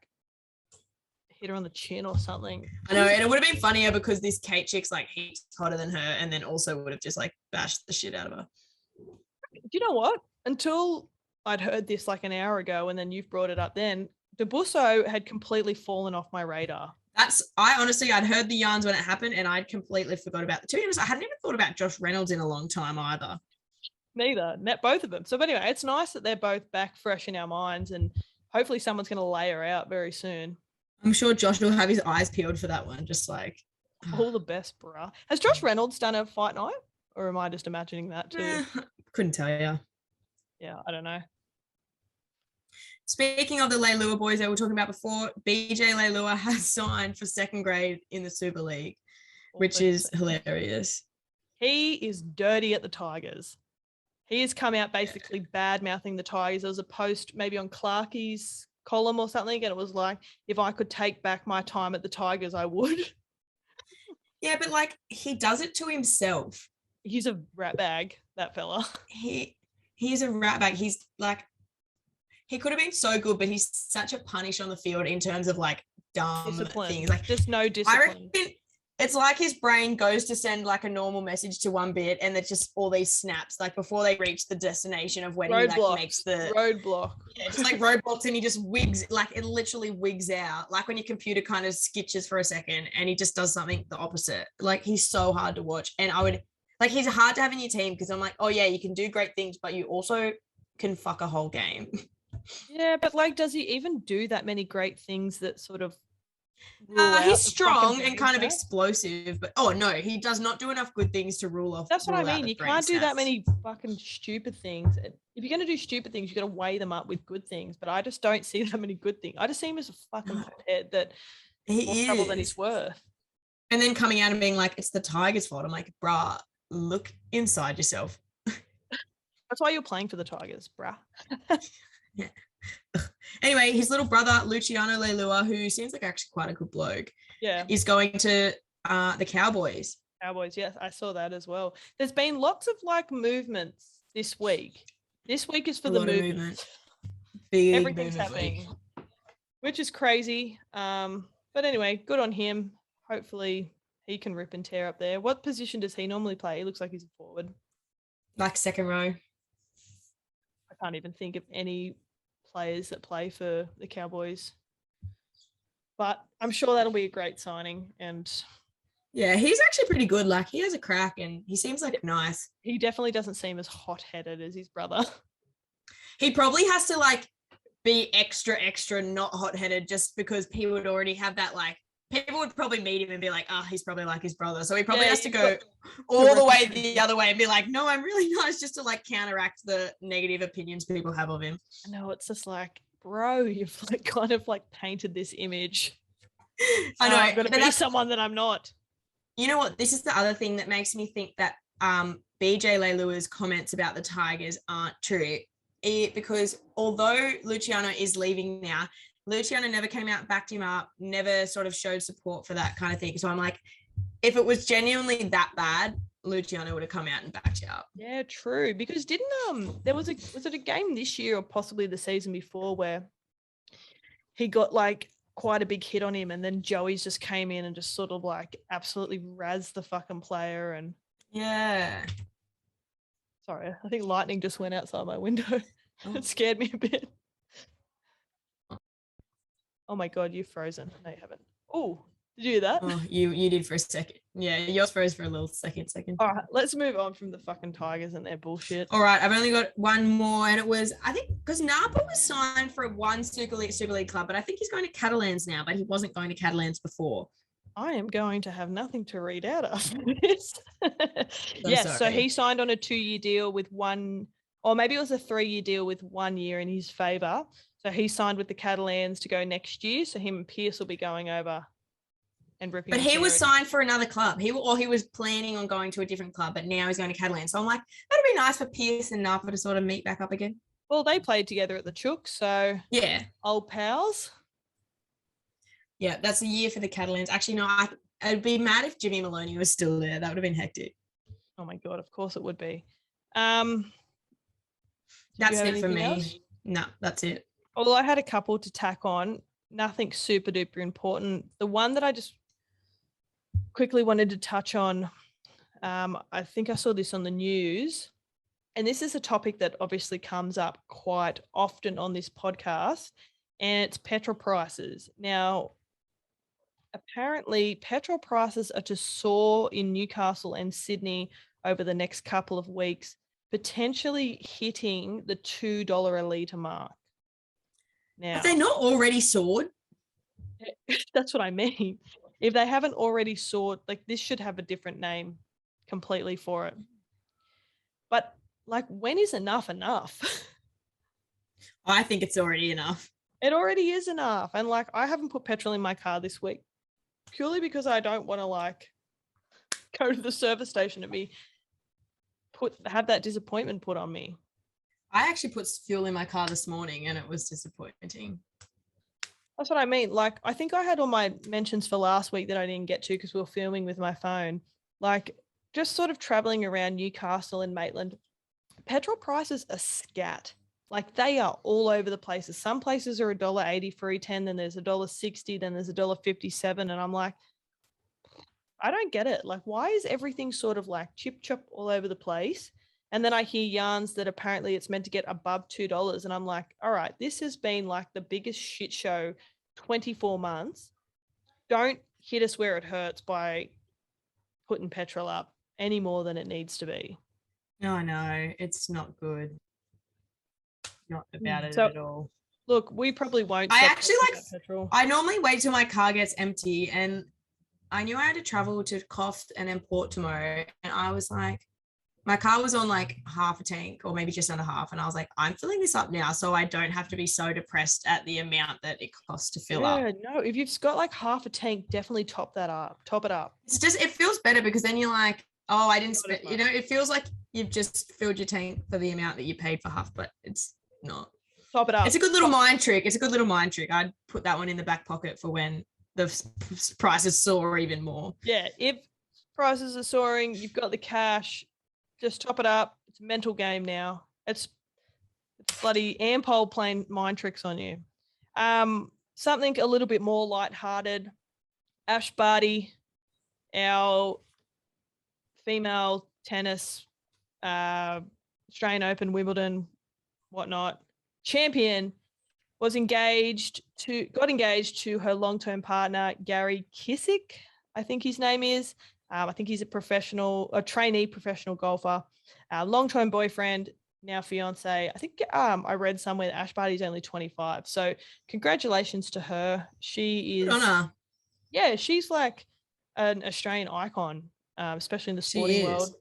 hit her on the chin or something. I know, and it would have been funnier because this Kate chick's heaps hotter than her, and then also would have just bashed the shit out of her. Do you know what? Until I'd heard this an hour ago, and then you've brought it up then, Debusso had completely fallen off my radar. I'd heard the yarns when it happened, and I'd completely forgot about it. To be honest, I hadn't even thought about Josh Reynolds in a long time either. Neither. Met both of them. So anyway, it's nice that they're both back fresh in our minds, and hopefully someone's going to lay her out very soon. I'm sure Josh will have his eyes peeled for that one, just all the best, bruh. Has Josh Reynolds done a fight night, or am I just imagining that too? Couldn't tell you. Yeah, I don't know. Speaking of the Leilua boys that we were talking about before, BJ Leilua has signed for second grade in the Super League, which is hilarious. He is dirty at the Tigers. He has come out basically bad-mouthing the Tigers. There was a post maybe on Clarkie's column or something, and it was like, if I could take back my time at the Tigers, I would. Yeah, but like he does it to himself. He's a rat bag, that fella. He's a rat bag. He's like, he could have been so good, but he's such a punish on the field in terms of like dumb things. Like just no discipline. I reckon it's like his brain goes to send like a normal message to one bit, and it's just all these snaps like before they reach the destination of when he like makes the roadblock. Yeah, just like roadblocks, and he just wigs, like it literally wigs out, like when your computer kind of skitches for a second, and he just does something the opposite. Like he's so hard to watch, and I would like he's hard to have in your team because I'm like, oh yeah, you can do great things, but you also can fuck a whole game. Yeah, but like, does he even do that many great things that sort of? He's strong and kind of explosive, but no, he does not do enough good things to rule off. That's what I mean. You can't do that many fucking stupid things. If you're going to do stupid things, you got to weigh them up with good things. But I just don't see that many good things. I just see him as a fucking head that more trouble than he's worth. And then coming out and being like, "It's the Tigers' fault." I'm like, bruh, look inside yourself. That's why you're playing for the Tigers, bruh. Yeah. Anyway, his little brother, Luciano Leilua, who seems like actually quite a good bloke, is going to the Cowboys. Cowboys, yes, I saw that as well. There's been lots of like movements this week. This week is for the movement. Everything's happening, which is crazy. But anyway, good on him. Hopefully he can rip and tear up there. What position does he normally play? He looks like he's a forward. Like second row. I can't even think of any players that play for the Cowboys, but I'm sure that'll be a great signing. And yeah, he's actually pretty good. Like he has a crack and he seems like nice. He definitely doesn't seem as hot-headed as his brother. He probably has to like be extra not hot-headed just because he would already have that, like people would probably meet him and be like, oh, he's probably like his brother. So he probably has to go all the way the other way and be like, no, I'm really nice, just to like counteract the negative opinions people have of him. No, it's just like, bro, you've like kind of like painted this image. I know. I'm going to be someone that I'm not. You know what? This is the other thing that makes me think that BJ Leilua's comments about the Tigers aren't true. Because although Luciano is leaving now, Luciano never came out, backed him up, never sort of showed support for that kind of thing. So I'm like, if it was genuinely that bad, Luciano would have come out and backed you up. Yeah, true. Because didn't was it a game this year or possibly the season before where he got like quite a big hit on him, and then Joey's just came in and just sort of like absolutely razzed the fucking player. And yeah. Sorry, I think lightning just went outside my window. It scared me a bit. Oh my God, you've frozen. No, you haven't. Oh, did you do that? Oh, you did for a second. Yeah, yours froze for a little second. All right, let's move on from the fucking Tigers and their bullshit. All right, I've only got one more, and it was, I think, because Napa was signed for one Super League club, but I think he's going to Catalans now, but he wasn't going to Catalans before. I am going to have nothing to read out after this. Yes, so he signed on a 2-year deal with one, or maybe it was a 3-year deal with 1 year in his favour. So he signed with the Catalans to go next year. So him and Pierce will be going over and ripping. But he was signed for another club. He was planning on going to a different club, but now he's going to Catalans. So I'm like, that'd be nice for Pierce and Napa to sort of meet back up again. Well, they played together at the Chook, so yeah, old pals. Yeah, that's a year for the Catalans. Actually, no, I'd be mad if Jimmy Maloney was still there. That would have been hectic. Oh my God, of course it would be. That's it for me. Else? No, that's it. Although I had a couple to tack on, nothing super duper important. The one that I just quickly wanted to touch on, I think I saw this on the news, and this is a topic that obviously comes up quite often on this podcast, and it's petrol prices. Now, apparently petrol prices are to soar in Newcastle and Sydney over the next couple of weeks, potentially hitting the $2 a litre mark. Now, have they not already soared? That's what I mean. If they haven't already soared, like this should have a different name completely for it. But like, when is enough enough? I think it's already enough. It already is enough. And like, I haven't put petrol in my car this week purely because I don't want to like go to the service station and have that disappointment put on me. I actually put fuel in my car this morning and it was disappointing. That's what I mean. Like, I think I had all my mentions for last week that I didn't get to because we were filming with my phone. Like, just sort of traveling around Newcastle and Maitland, petrol prices are scat. Like, they are all over the places. Some places are $1.80 for E10, then there's $1.60, then there's $1.57. And I'm like, I don't get it. Like, why is everything sort of like chip chop all over the place? And then I hear yarns that apparently it's meant to get above $2. And I'm like, all right, this has been like the biggest shit show 24 months. Don't hit us where it hurts by putting petrol up any more than it needs to be. No, it's not good. Not about it So, at all. Look, we probably won't. I stop actually talking like about petrol. I normally wait till my car gets empty, and I knew I had to travel to Coft and then Port tomorrow, and I was like, my car was on like half a tank or maybe just under half, and I was like, I'm filling this up now so I don't have to be so depressed at the amount that it costs to fill up. No, if you've got like half a tank, definitely top it up. It's just, it feels better because then you're like, oh, I didn't spend, you know, it feels like you've just filled your tank for the amount that you paid for half, but it's not. Top it up. It's a good little mind trick. I'd put that one in the back pocket for when the prices soar even more. Yeah, if prices are soaring, you've got the cash, just top it up. It's a mental game now. It's bloody Ampol playing mind tricks on you. Something a little bit more lighthearted. Ash Barty, our female tennis, Australian Open, Wimbledon, whatnot, champion, got engaged to her long-term partner, Gary Kissick, I think his name is. I think he's a trainee professional golfer, long-term boyfriend, now fiance. I think I read somewhere that Ash Barty's only 25. So congratulations to her. She is, yeah, she's like an Australian icon, especially in the sporting world.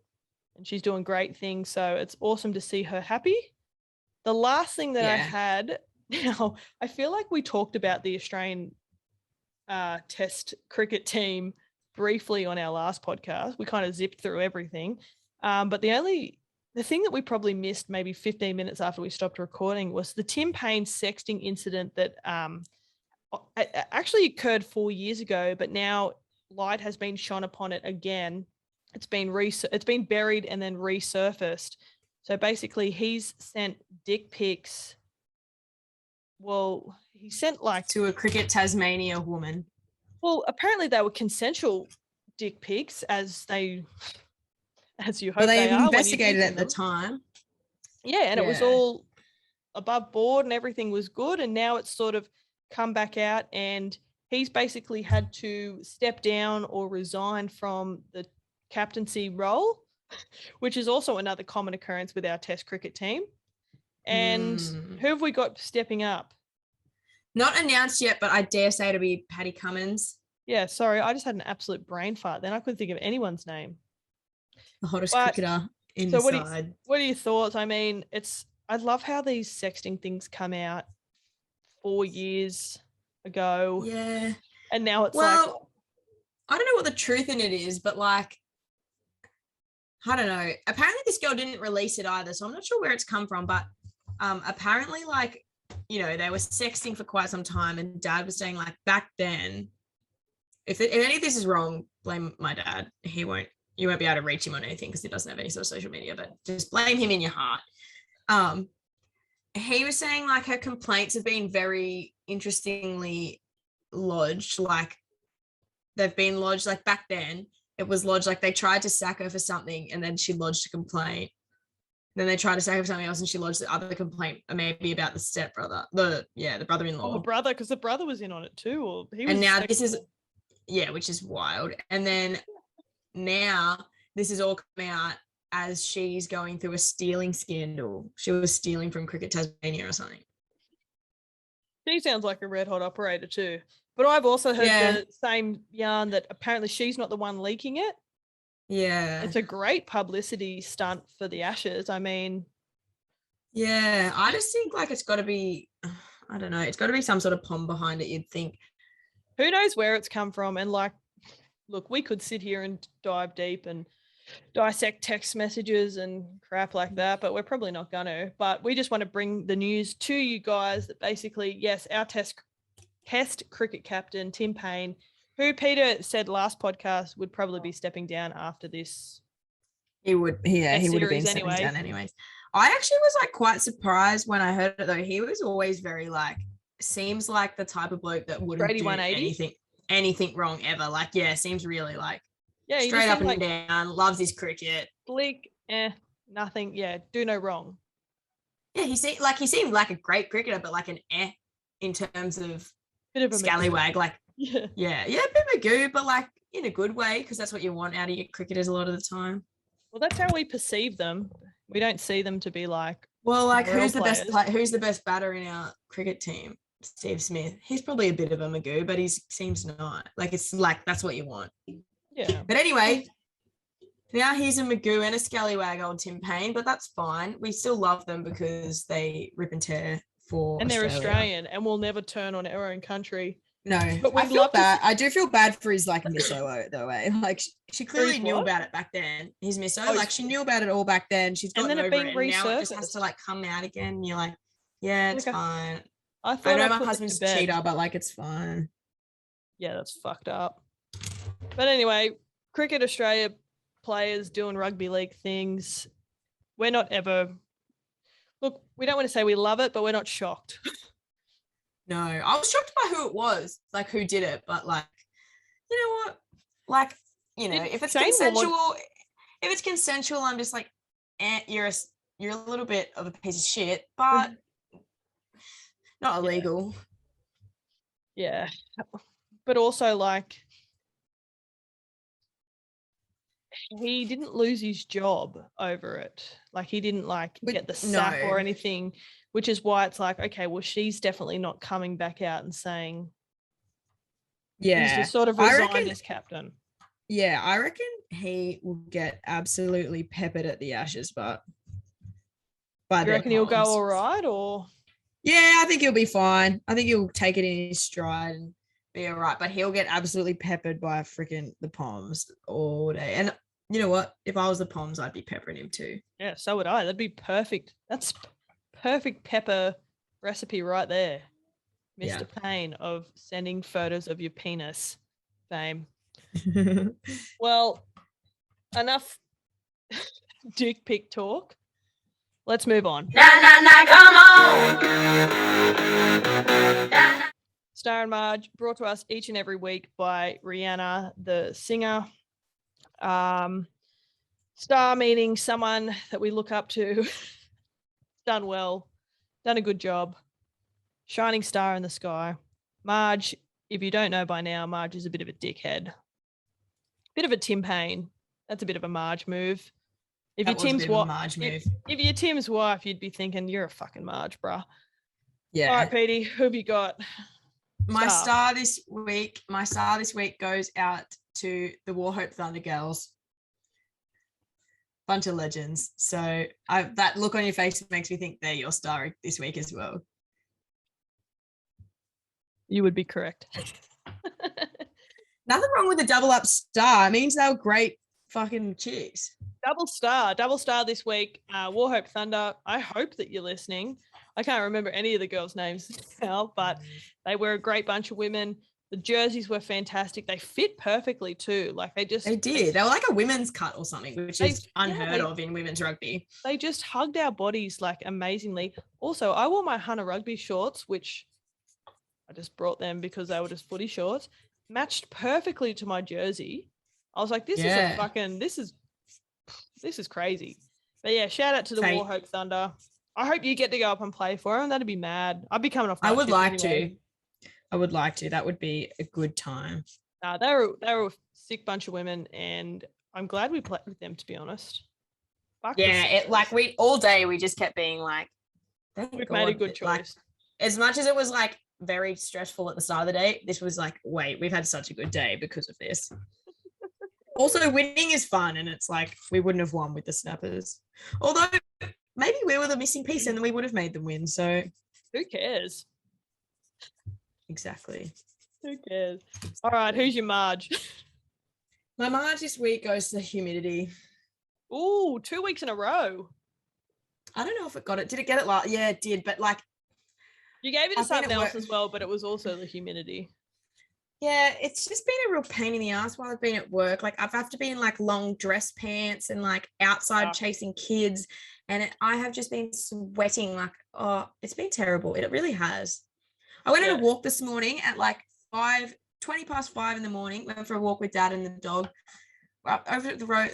And she's doing great things. So it's awesome to see her happy. The last thing that I had, now, I feel like we talked about the Australian Test cricket team briefly on our last podcast. We kind of zipped through everything. But the thing that we probably missed maybe 15 minutes after we stopped recording was the Tim Payne sexting incident that actually occurred 4 years ago, but now light has been shone upon it again. It's been buried and then resurfaced. So basically, he's sent dick pics. Well, he sent like to a Cricket Tasmania woman. Well, apparently they were consensual dick pics, as you hope but they are. Investigated at the time. Yeah, and it was all above board and everything was good. And now it's sort of come back out, and he's basically had to step down or resign from the captaincy role, which is also another common occurrence with our Test cricket team. And who have we got stepping up? Not announced yet, but I dare say it'll be Paddy Cummins. Yeah, sorry, I just had an absolute brain fart. Then I couldn't think of anyone's name. The hottest cricketer inside. So what are your thoughts? I mean, I love how these sexting things come out 4 years ago. Yeah. And now it's I don't know what the truth in it is, but like, I don't know. Apparently this girl didn't release it either, so I'm not sure where it's come from, but apparently, like, you know, they were sexting for quite some time, and Dad was saying, like, back then, if any of this is wrong, blame my dad. You won't be able to reach him on anything because he doesn't have any sort of social media, but just blame him in your heart. He was saying, like, her complaints have been very interestingly lodged. Like, they've been lodged, like, back then it was lodged, like, they tried to sack her for something and then she lodged a complaint. Then they tried to say something else and she lodged the other complaint, maybe about the stepbrother, the brother-in-law. Oh, the brother, because the brother was in on it too. Or he was. And now this is, which is wild. And then now this is all come out as she's going through a stealing scandal. She was stealing from Cricket Tasmania or something. She sounds like a red hot operator too. But I've also heard the same yarn that apparently she's not the one leaking it. Yeah. It's a great publicity stunt for the Ashes. I mean, Yeah, I just think like it's got to be, I don't know, it's got to be some sort of pom behind it, you'd think. Who knows where it's come from? And like, look, we could sit here and dive deep and dissect text messages and crap like that, but we're probably not going to. But we just want to bring the news to you guys that basically, yes, our test cricket captain, Tim Payne, who Peter said last podcast would probably be stepping down after this. He would have been stepping anyway. down anyways. I actually was like quite surprised when I heard it though. He was always very like, seems like the type of bloke that wouldn't do anything wrong ever. Like, yeah, seems really like straight up and like down, loves his cricket. Slick, nothing, do no wrong. Yeah, he seemed like a great cricketer, but like an in terms of bit of a scallywag, like yeah, a bit Magoo, but like in a good way, because that's what you want out of your cricketers a lot of the time. Well, that's how we perceive them. We don't see them to be like, well, like who's the best batter in our cricket team? Steve Smith. He's probably a bit of a Magoo, but he seems not. Like it's like that's what you want. Yeah. But anyway, now he's a Magoo and a scallywag, old Tim Payne, but that's fine. We still love them because they rip and tear for and they're Australia. Australian and we'll never turn on our own country. No, but I feel bad. I do feel bad for his like misso though. Like she clearly knew about it back then. His misso, like she knew about it all back then. She's gotten over it, and now it just has to like come out again. And you're like, yeah, it's fine. I know my husband's a cheater, but like it's fine. Yeah, that's fucked up. But anyway, Cricket Australia players doing rugby league things. We're not ever. Look, we don't want to say we love it, but we're not shocked. No, I was shocked by who it was, like who did it, but like, you know what? Like, you know, if it's consensual, I'm just like, you're a little bit of a piece of shit, but not illegal. Yeah. But also like he didn't lose his job over it. Like he didn't like get the sack or anything. Which is why it's like, okay, well, she's definitely not coming back out and saying, he's just sort of resigned as captain. Yeah, I reckon he will get absolutely peppered at the Ashes, but you reckon he'll go all right, or? Yeah, I think he'll be fine. I think he'll take it in his stride and be all right, but he'll get absolutely peppered by freaking the Poms all day. And you know what? If I was the Poms, I'd be peppering him too. Yeah, so would I. That'd be perfect. That's perfect pepper recipe right there, Mr. Payne, of sending photos of your penis fame. Well, enough dick pic talk. Let's move on. Come on. Star and Marge, brought to us each and every week by Rihanna, the singer. Star meaning someone that we look up to. Done well, done a good job. Shining star in the sky. Marge, if you don't know by now, Marge is a bit of a dickhead. Bit of a Tim Payne. That's a bit of a Marge move. If you're Tim's wife, you'd be thinking, you're a fucking Marge, bruh. Yeah. All right, Petey, who have you got? My star this week goes out to the Wauchope Thunder girls. Bunch of legends. So that look on your face makes me think they're your star this week as well. You would be correct. Nothing wrong with a double up star. It means they were great fucking chicks. Double star this week. Wauchope Thunder. I hope that you're listening. I can't remember any of the girls' names now, but they were a great bunch of women. The jerseys were fantastic. They fit perfectly too. Like they did. They were like a women's cut or something, which is unheard of in women's rugby. They just hugged our bodies like amazingly. Also, I wore my Hunter rugby shorts, which I just brought them because they were just footy shorts, matched perfectly to my jersey. I was like, this is crazy. But yeah, shout out to the Wauchope Thunder. I hope you get to go up and play for them. That'd be mad. I'd be coming off. I would like to. That would be a good time. They were a sick bunch of women, and I'm glad we played with them, to be honest. We all day we just kept being like, we've made a good choice. Like, as much as it was like very stressful at the start of the day, this was like, wait, we've had such a good day because of this. Also, winning is fun, and it's like we wouldn't have won with the snappers. Although maybe we were the missing piece and we would have made them win. So Who cares? exactly. Who cares? All right, who's your Marge? My Marge this week goes to the humidity. Ooh, 2 weeks in a row. I don't know if it got it. Did it get it last? Yeah, it did. But like, You gave it to I've been something at else work- as well, but it was also the humidity. yeah, it's just been a real pain in the ass while I've been at work. Like, I've had to be in like long dress pants and like outside chasing kids. And I have just been sweating. Like, oh, it's been terrible. It really has. I went on a walk this morning at like 20 past 5 in the morning. Went for a walk with Dad and the dog over the road,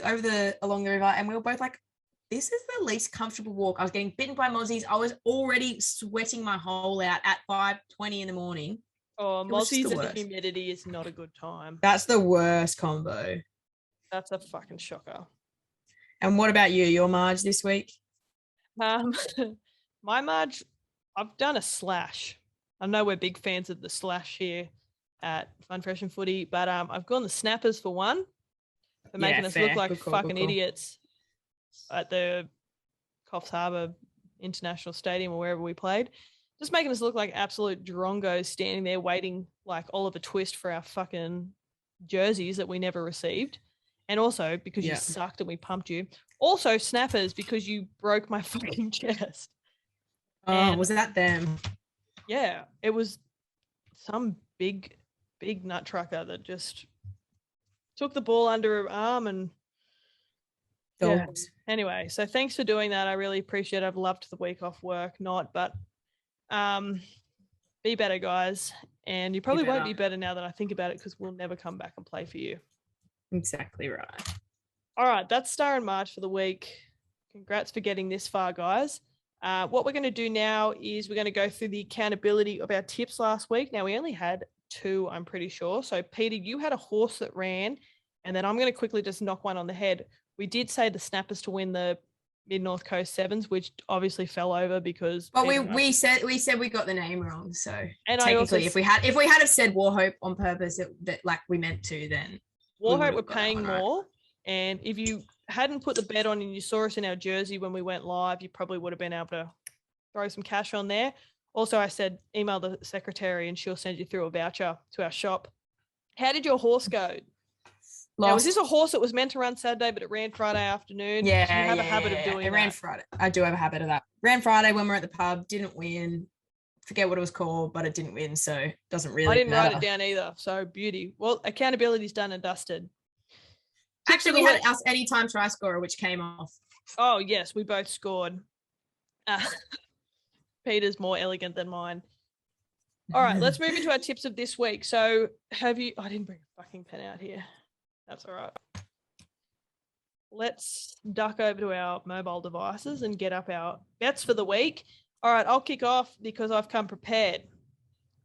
along the river. And we were both like, this is the least comfortable walk. I was getting bitten by mozzies. I was already sweating my hole out at 5:20 in the morning. Oh, mozzies and the humidity is not a good time. That's the worst combo. That's a fucking shocker. And what about you? Your Marge this week? My Marge, I've done a slash. I know we're big fans of the slash here at Fun Fresh and Footy, but I've gone the snappers for one, for making us look like fucking idiots at the Coffs Harbour International Stadium or wherever we played. Just making us look like absolute drongos standing there waiting like Oliver Twist for our fucking jerseys that we never received. And also because you sucked and we pumped you. Also snappers because you broke my fucking chest. Oh, was that them? Yeah, it was some big nut trucker that just took the ball under her arm and Anyway, so thanks for doing that. I really appreciate it. I've loved the week off work, but be better, guys. And you probably won't be better now that I think about it because we'll never come back and play for you. Exactly right. All right, that's Star and March for the week. Congrats for getting this far, guys. What we're going to do now is we're going to go through the accountability of our tips last week. Now, we only had 2, I'm pretty sure. So, Peter, you had a horse that ran, and then I'm going to quickly just knock one on the head. We did say the Snappers to win the Mid-North Coast Sevens, which obviously fell over because. But we said we got the name wrong. So and technically, if we had have said Wauchope on purpose, that like we meant to, then Wauchope were paying more. And if you hadn't put the bet on and you saw us in our jersey when we went live, you probably would have been able to throw some cash on there. Also, I said email the secretary and she'll send you through a voucher to our shop. How did your horse go? Now, was this a horse that was meant to run Saturday, but it ran Friday afternoon? Yeah, do you have a habit of doing it ran Friday. I do have a habit of that. Ran Friday when we were at the pub, didn't win. Forget what it was called, but it didn't win, so it doesn't really matter. I didn't write it down either, so beauty. Well, accountability's done and dusted. Actually, we had our anytime try scorer, which came off. Oh, yes, we both scored. Peter's more elegant than mine. All right, let's move into our tips of this week. So I didn't bring a fucking pen out here. That's all right. Let's duck over to our mobile devices and get up our bets for the week. All right, I'll kick off because I've come prepared.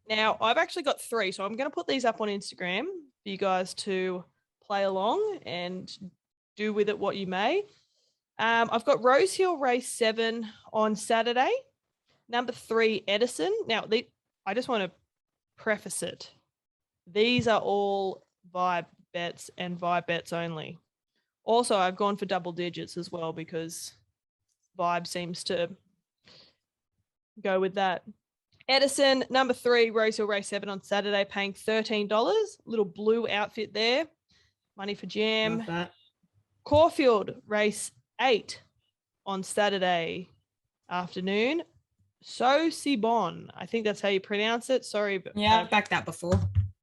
Now, I've actually got 3, so I'm going to put these up on Instagram for you guys to play along and do with it what you may. I've got Rose Hill Race 7 on Saturday. Number 3, Edison. Now, I just want to preface it. These are all vibe bets and vibe bets only. Also, I've gone for double digits as well because vibe seems to go with that. Edison, number 3, Rose Hill Race 7 on Saturday, paying $13. Little blue outfit there. Money for jam. Love that. Caulfield Race 8 on Saturday afternoon. So Sibon. I think that's how you pronounce it. Sorry. Yeah, I've backed that before.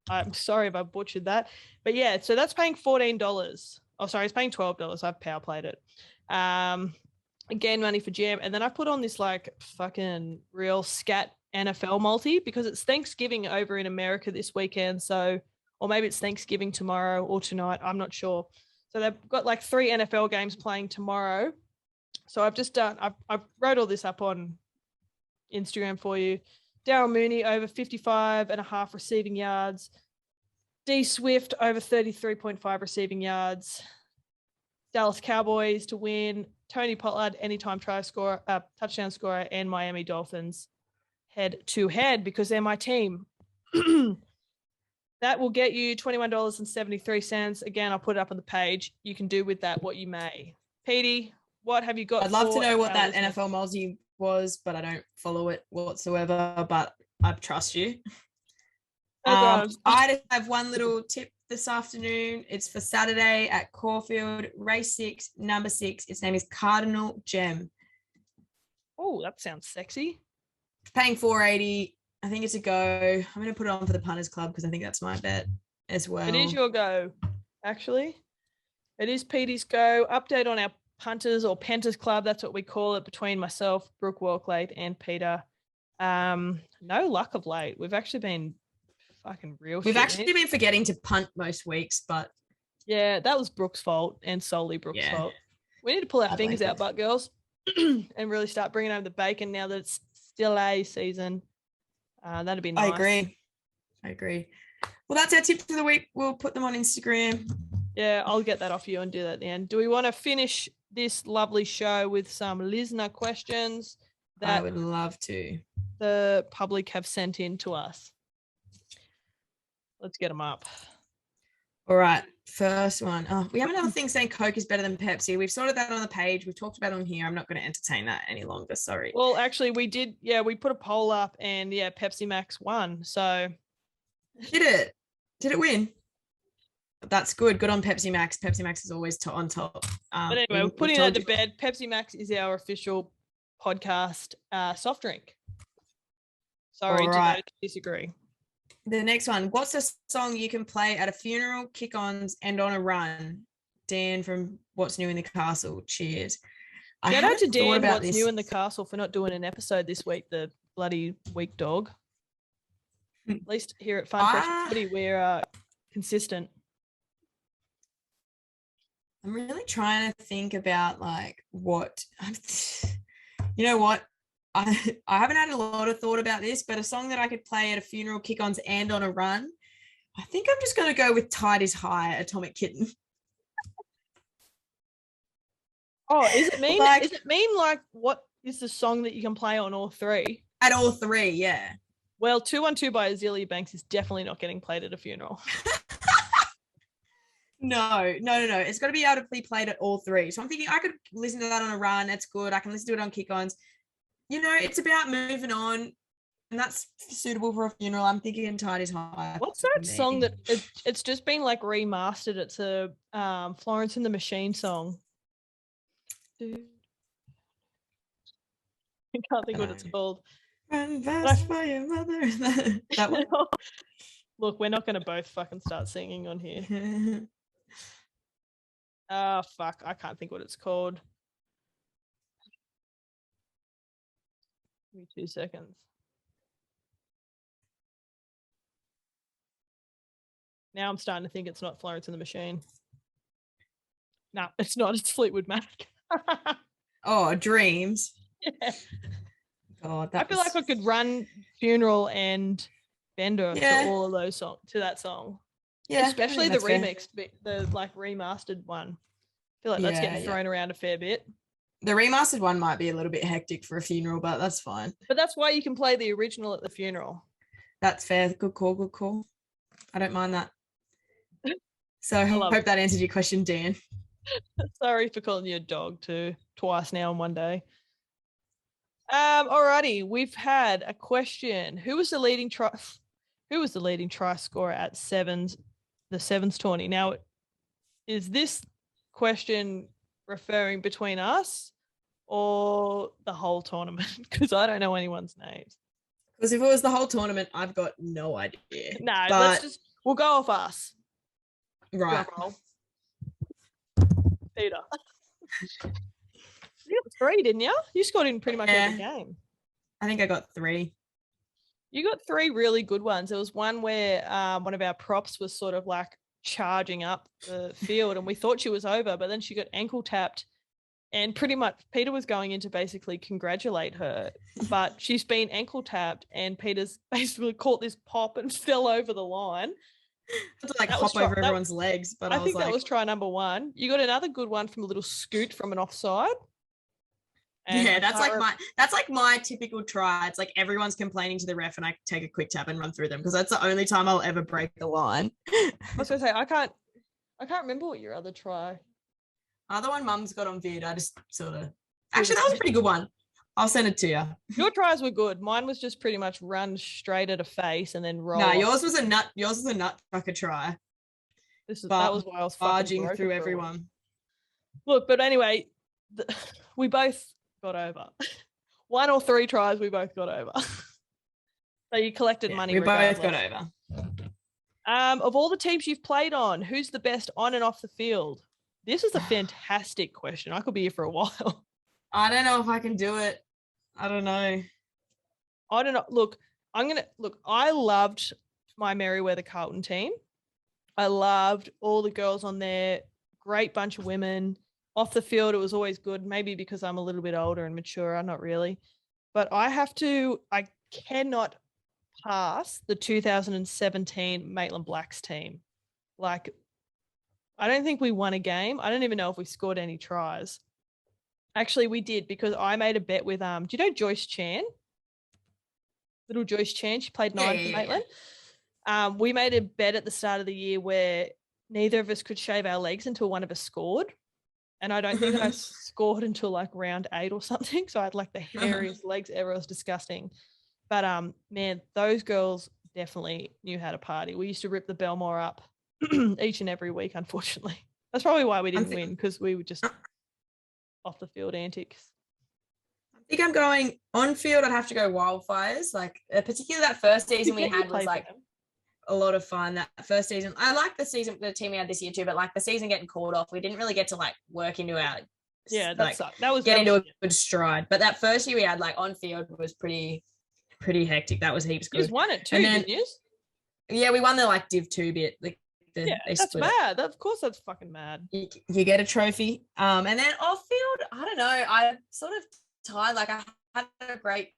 I'm sorry if I butchered that. But yeah, so that's paying $14. Oh, sorry, it's paying $12. I've power played it. Again, money for jam. And then I put on this like fucking real scat NFL multi because it's Thanksgiving over in America this weekend. So, or maybe it's Thanksgiving tomorrow or tonight. I'm not sure. So they've got like 3 NFL games playing tomorrow. So I've just done, I've wrote all this up on Instagram for you. Daryl Mooney over 55.5 receiving yards. D Swift over 33.5 receiving yards. Dallas Cowboys to win. Tony Pollard anytime touchdown scorer, and Miami Dolphins head to head because they're my team. That will get you $21.73. Again, I'll put it up on the page. You can do with that what you may. Petey, what have you got? I'd love to for know what our that listeners? NFL Mozzie was, but I don't follow it whatsoever. But I trust you. Oh, God. I just have one little tip this afternoon. It's for Saturday at Caulfield, race 6, number 6. Its name is Cardinal Gem. Oh, that sounds sexy. Paying $4.80. I think it's a go. I'm going to put it on for the Punters Club because I think that's my bet as well. It is your go, actually. It is Petey's go. Update on our punters or Penters Club. That's what we call it, between myself, Brooke Walklate, and Peter. No luck of late. We've actually been fucking real We've shit. actually been forgetting to punt most weeks, but Yeah, that was Brooke's fault and solely Brooke's fault. We need to pull our I fingers blame out, butt girls, and really start bringing home the bacon now that it's still a season. That'd be nice. I agree. Well, that's our tip for the week. We'll put them on Instagram. Yeah, I'll get that off you and do that at the end. Do we want to finish this lovely show with some listener questions I that would love to. the public have sent in to us? Let's get them up. All right. First one. Oh, we have another thing saying Coke is better than Pepsi. We've sorted that on the page. We've talked about it on here. I'm not going to entertain that any longer. Sorry. Well, actually, we did. Yeah, we put a poll up and Pepsi Max won. So Did it? Did it win? That's good. Good on Pepsi Max. Pepsi Max is always on top. But anyway, we're putting that to bed. Pepsi Max is our official podcast soft drink. Sorry to disagree. The next one. What's a song you can play at a funeral, kick-ons, and on a run? Dan from What's New in the Castle. Cheers. Shout out to Dan, What's New in the Castle, for not doing an episode this week, the bloody weak dog. At least here at Fun Fresh Footy, we're consistent. I'm really trying to think about what, you know what? I haven't had a lot of thought about this, but a song that I could play at a funeral, kick-ons, and on a run. I think I'm just going to go with Tide is High, Atomic Kitten. Oh, is it mean what is the song that you can play on all three? At all three, yeah. Well, 212 by Azealia Banks is definitely not getting played at a funeral. No. It's got to be able to be played at all three. So I'm thinking I could listen to that on a run. That's good. I can listen to it on kick-ons. It's about moving on, and that's suitable for a funeral. I'm thinking Tide is High. What's that song that it's just been remastered? It's a Florence and the Machine song. I can't think what it's called. Run fast for your mother. That one. Look, we're not going to both fucking start singing on here. Oh, fuck. I can't think what it's called. Give me 2 seconds. Now I'm starting to think it's not Florence and the Machine. No, it's not. It's Fleetwood Mac. Oh, Dreams. Yeah. God, I feel like I could run Funeral and Bender to all of those songs, to that song. Yeah, especially the remixed, the remastered one. I feel like that's getting thrown around a fair bit. The remastered one might be a little bit hectic for a funeral, but that's fine. But that's why you can play the original at the funeral. That's fair. Good call. I don't mind that. So I hope that answered your question, Dan. Sorry for calling you a dog too, twice now in one day. Alrighty, we've had a question. Who was the leading try scorer at the Sevens tourney? Now, is this question referring between us or the whole tournament? Because I don't know anyone's names. Because if it was the whole tournament, I've got no idea. No, we'll go off us. Right. Peter. You got 3, didn't you? You scored in pretty much every game. I think I got 3. You got 3 really good ones. There was one where one of our props was sort of charging up the field and we thought she was over, but then she got ankle tapped and pretty much Peter was going in to basically congratulate her, but she's been ankle tapped and Peter's basically caught this pop and fell over the line. To hop over everyone's legs, but I think that was try number 1. You got another good one from a little scoot from an offside. And that's my typical try. It's everyone's complaining to the ref and I take a quick tap and run through them because that's the only time I'll ever break the line. I was gonna say I can't remember what your other try. Other one Mum's got on vid. I just sort of. Actually, that was a pretty good one. I'll send it to you. Your tries were good. Mine was just pretty much run straight at a face and then roll. No, off. yours was a nut trucker try. That was why I was barging through everyone. Look, but anyway, we both got over. 1 or 3 tries, we both got over. So you collected money. We regardless. both got over. Of all the teams you've played on, who's the best on and off the field? This is a fantastic question. I could be here for a while. I don't know if I can do it. I don't know. I don't know. Look, I loved my Merriweather Carlton team. I loved all the girls on there. Great bunch of women. Off the field, it was always good. Maybe because I'm a little bit older and maturer, not really. But I cannot pass the 2017 Maitland Blacks team. Like, I don't think we won a game. I don't even know if we scored any tries. Actually, we did, because I made a bet with do you know Joyce Chan? Little Joyce Chan. She played 9 for Maitland. We made a bet at the start of the year where neither of us could shave our legs until one of us scored. And I don't think I scored until like round 8 or something. So I had like the hairiest legs ever. It was disgusting. But man, those girls definitely knew how to party. We used to rip the Belmore up each and every week, unfortunately. That's probably why we didn't win, because we were just off the field antics. I think I'm going on field. I'd have to go Wildfires. Like, particularly that first season we had was like a lot of fun. That first season, I like the team we had this year too, but like the season getting called off, we didn't really get to like work into our that was into a good stride. But that first year we had like on field was pretty hectic. That was heaps good. You just won it too, didn't you? Yeah, we won the like Div 2 bit. Like that's mad. Of course, that's fucking mad. You get a trophy. And then off field, I don't know. I sort of tired. Like I had a great.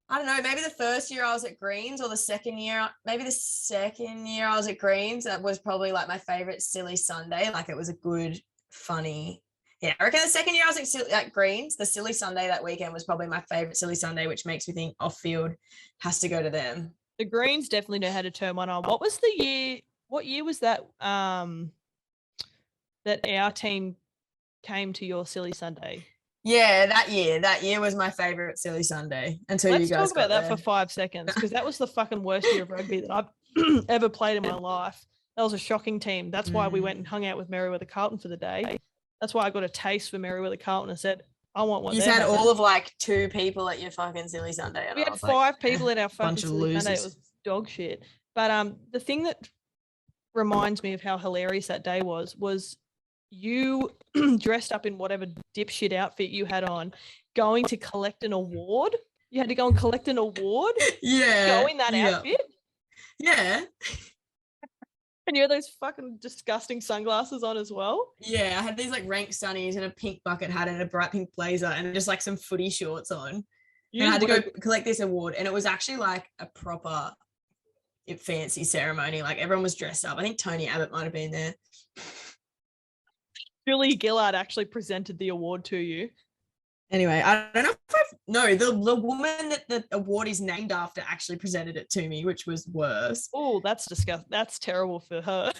I don't know, maybe the first year I was at Greens, or the second year I was at Greens. That was probably like my favorite silly Sunday. Like, it was a good, funny. Yeah, I reckon the second year I was at Greens, the silly Sunday that weekend was probably my favorite silly Sunday, which makes me think off field has to go to them. The Greens definitely know how to turn one on. What year was that that our team came to your silly Sunday? Yeah, that year was my favorite silly Sunday until you guys Let's talk about that there. for 5 seconds, because that was the fucking worst year of rugby that I've ever played in my life. That was a shocking team. That's why we went and hung out with Merriweather Carlton for the day. That's why I got a taste for Merriweather Carlton and said, I want one. You had all of like 2 people at your fucking silly Sunday. We had 5 people at our fucking silly Sunday. It was dog shit. But the thing that reminds me of how hilarious that day was you dressed up in whatever dipshit outfit you had on, going to collect an award. You had to go and collect an award. Yeah. Go in that outfit. Yeah. And you had those fucking disgusting sunglasses on as well. Yeah, I had these like rank sunnies and a pink bucket hat and a bright pink blazer and just like some footy shorts on. And I had to go collect this award, and it was actually like a proper fancy ceremony. Like, everyone was dressed up. I think Tony Abbott might have been there. Julie Gillard actually presented the award to you. Anyway, I don't know if the woman that the award is named after actually presented it to me, which was worse. Oh, that's disgusting. That's terrible for her.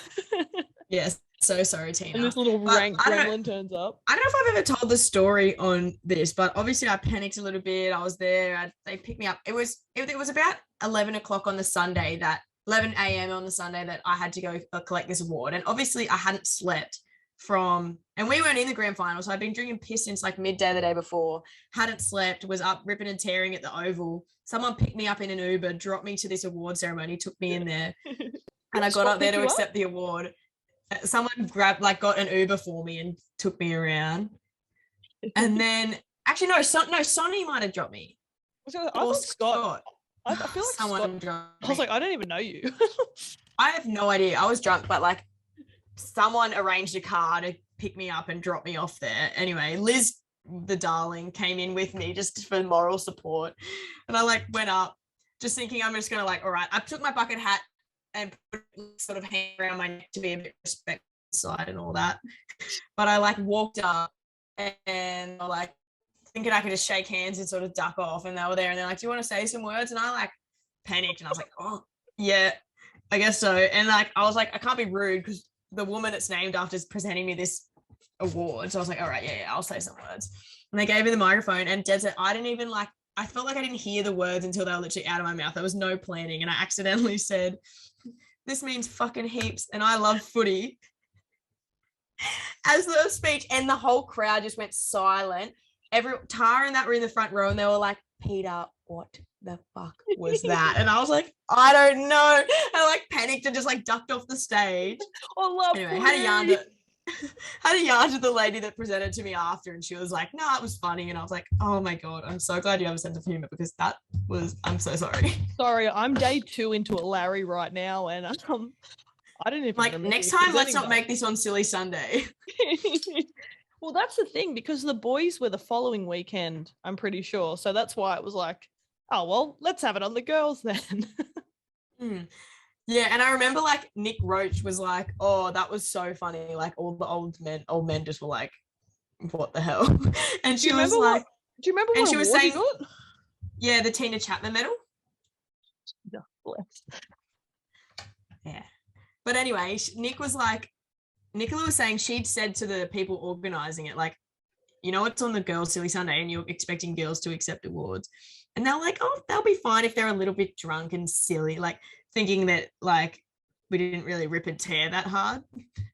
Yes, so sorry, Tina. And this little rank gremlin turns up. I don't know if I've ever told the story on this, but obviously I panicked a little bit. I was there. They picked me up. It was about 11 o'clock on the Sunday, 11 a.m. on the Sunday that I had to go collect this award. And obviously I hadn't slept and we weren't in the grand final, so I'd been drinking piss since like midday the day before, hadn't slept, was up ripping and tearing at the Oval. Someone picked me up in an Uber, dropped me to this award ceremony, took me in there, and I got up there to accept the award. Someone got an Uber for me and took me around. And then actually no, Sonny might have dropped me. I thought Scott. I feel like someone dropped me. I was like, I don't even know you. I have no idea. I was drunk, but like, someone arranged a car to pick me up and drop me off there. Anyway, Liz, the darling, came in with me just for moral support. And I like went up just thinking I'm just going to like, all right, I took my bucket hat and put sort of hand around my neck to be a bit respectful side and all that. But I like walked up and like thinking I could just shake hands and sort of duck off. And they were there and they're like, do you want to say some words? And I like panicked and I was like, oh yeah, I guess so. And like, I was like, I can't be rude because the woman it's named after is presenting me this award. So I was like, all right, yeah, I'll say some words. And they gave me the microphone, and Deb said, I felt like I didn't hear the words until they were literally out of my mouth. There was no planning. And I accidentally said, this means fucking heaps, and I love footy, as the speech. And the whole crowd just went silent. Tara and that were in the front row, and they were like, Peter, what the fuck was that? And I was like, I don't know. And I like panicked and just like ducked off the stage. Anyway, had a yarn to the lady that presented to me after, and she was like, no, it was funny. And I was like, oh my God, I'm so glad you have a sense of humor, because I'm so sorry. Sorry, I'm day 2 into a Larry right now, and I don't even like remember next time, let's not make this on Silly Sunday. Well, that's the thing, because the boys were the following weekend, I'm pretty sure. So that's why it was like, oh, well, let's have it on the girls then. Yeah, and I remember like Nick Roach was like, oh, that was so funny. Like all the old men just were like, what the hell? And she was like, do you remember what she was saying, got? Yeah, the Tina Chapman medal. No, bless. Yeah. But anyway, Nicola was saying she'd said to the people organising it, like, you know, it's on the Girls Silly Sunday and you're expecting girls to accept awards. And they're like, oh, they'll be fine if they're a little bit drunk and silly, like thinking that like we didn't really rip and tear that hard.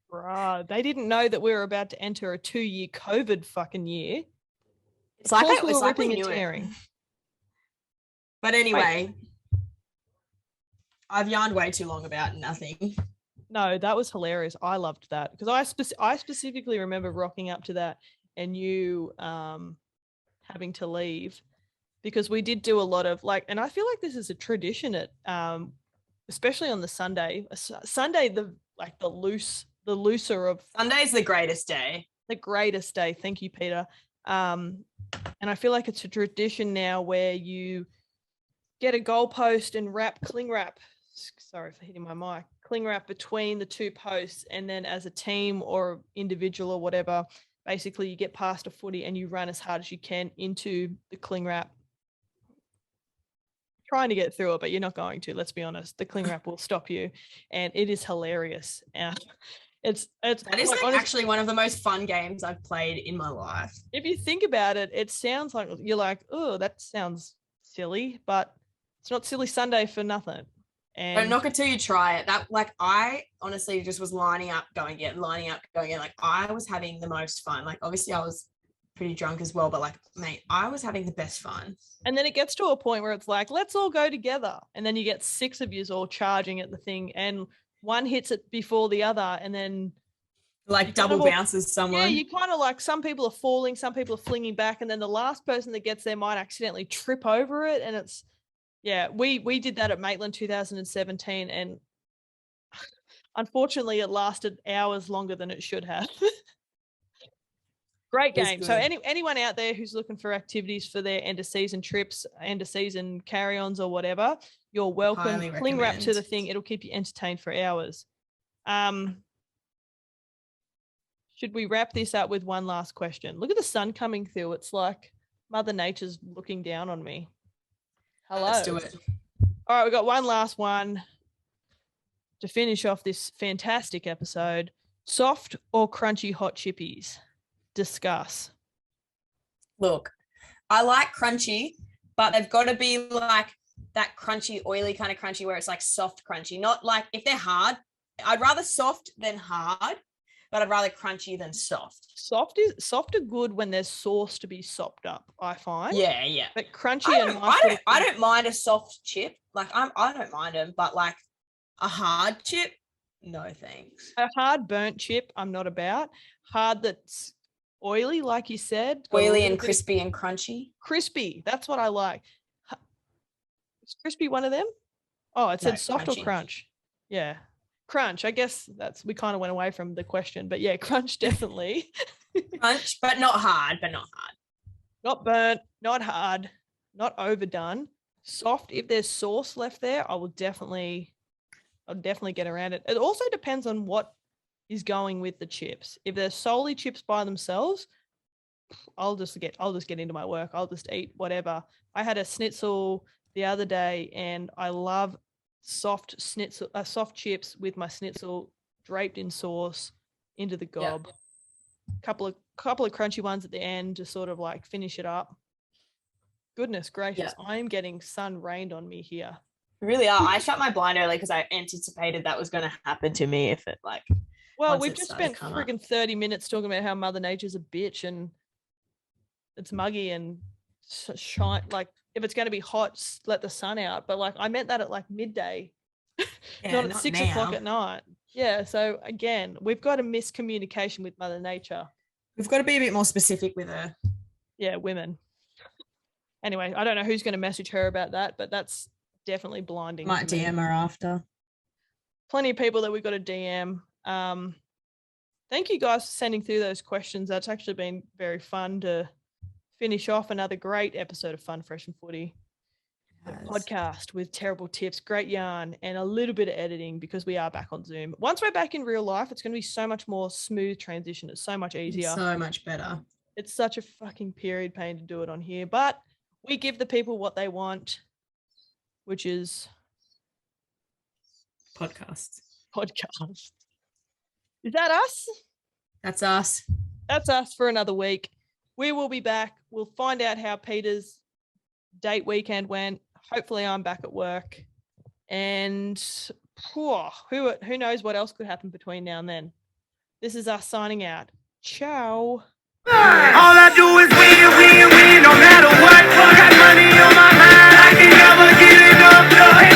Bruh, they didn't know that we were about to enter a 2-year COVID fucking year. It's like we knew it. But anyway, I've yarned way too long about nothing. No, that was hilarious. I loved that, because I specifically remember rocking up to that and you having to leave, because we did do a lot of like, and I feel like this is a tradition at especially on the Sunday. Sunday, the looser of Sunday's the greatest day. The greatest day. Thank you, Peter. And I feel like it's a tradition now where you get a goalpost and cling wrap. Sorry for hitting my mic. Cling wrap between the 2 posts, and then as a team or individual or whatever, basically you get past a footy and you run as hard as you can into the cling wrap, trying to get through it, but you're not going to. Let's be honest, the cling wrap will stop you, and it is hilarious. It's that is like actually one of the most fun games I've played in my life. If you think about it, it sounds like you're like, oh, that sounds silly, but it's not Silly Sunday for nothing. And don't knock it till you try it. That, like, I honestly just was lining up, going in. Like, I was having the most fun. Like, obviously I was pretty drunk as well, but like, mate, I was having the best fun. And then it gets to a point where it's like, let's all go together. And then you get 6 of you all charging at the thing, and one hits it before the other, and then like double bounces someone. Yeah, you kind of like, some people are falling, some people are flinging back, and then the last person that gets there might accidentally trip over it. And it's, yeah, we did that at Maitland 2017, and unfortunately it lasted hours longer than it should have. Great game. So anyone out there who's looking for activities for their end of season trips, end of season carry-ons or whatever, you're welcome. Cling wrap to the thing. It'll keep you entertained for hours. Should we wrap this up with one last question? Look at the sun coming through. It's like Mother Nature's looking down on me. Hello. Let's do it. All right, we've got one last one to finish off this fantastic episode. Soft or crunchy hot chippies? Discuss. Look, I like crunchy, but they've got to be like that crunchy, oily kind of crunchy where it's like soft crunchy. Not like, if they're hard, I'd rather soft than hard, but I'd rather crunchy than soft. Soft are good when there's sauce to be sopped up, I find. Yeah, yeah. But crunchy I don't mind a soft chip. Like, I don't mind them, but like a hard chip, no thanks. A hard burnt chip, I'm not about. Hard that's oily, like you said. Oily and crispy and crunchy. Crispy, that's what I like. Is crispy one of them? Oh, it said soft crunchy. Or crunch. Yeah. Crunch, I guess we kind of went away from the question, but yeah, crunch definitely. Crunch, but not hard, Not burnt, not hard, not overdone. Soft, if there's sauce left there, I'll definitely get around it. It also depends on what is going with the chips. If they're solely chips by themselves, I'll just get into my work. I'll just eat whatever. I had a schnitzel the other day, and I love soft chips with my schnitzel draped in sauce into the Yeah. gob. Couple of crunchy ones at the end to sort of like finish it up. Goodness gracious, I am getting sun rained on me here. Really are. I shut my blind early because I anticipated that was going to happen to me if it like. Well, once we've it just started spent to come up. friggin' 30 minutes talking about how Mother Nature's a bitch and it's muggy and shine. Like, if it's going to be hot, let the sun out. But like, I meant that at like midday, not at 6 o'clock at night. Yeah. So again, we've got a miscommunication with Mother Nature. We've got to be a bit more specific with her. Yeah, women. Anyway, I don't know who's going to message her about that, but that's definitely blinding. Might to me. DM her after. Plenty of people that we've got to DM. Thank you guys for sending through those questions. That's actually been very fun to finish off another great episode of Fun Fresh and Footy. Yes. Podcast with terrible tips, great yarn, and a little bit of editing because we are back on Zoom. Once we're back in real life, it's going to be so much more smooth transition. It's so much easier. It's so much better. It's such a fucking period pain to do it on here, but we give the people what they want, which is Podcast. Is that us? That's us. That's us for another week. We will be back. We'll find out how Peter's date weekend went. Hopefully I'm back at work. And who knows what else could happen between now and then. This is us signing out. Ciao. All I do is win, no matter what. Got money on my mind, I can never get enough.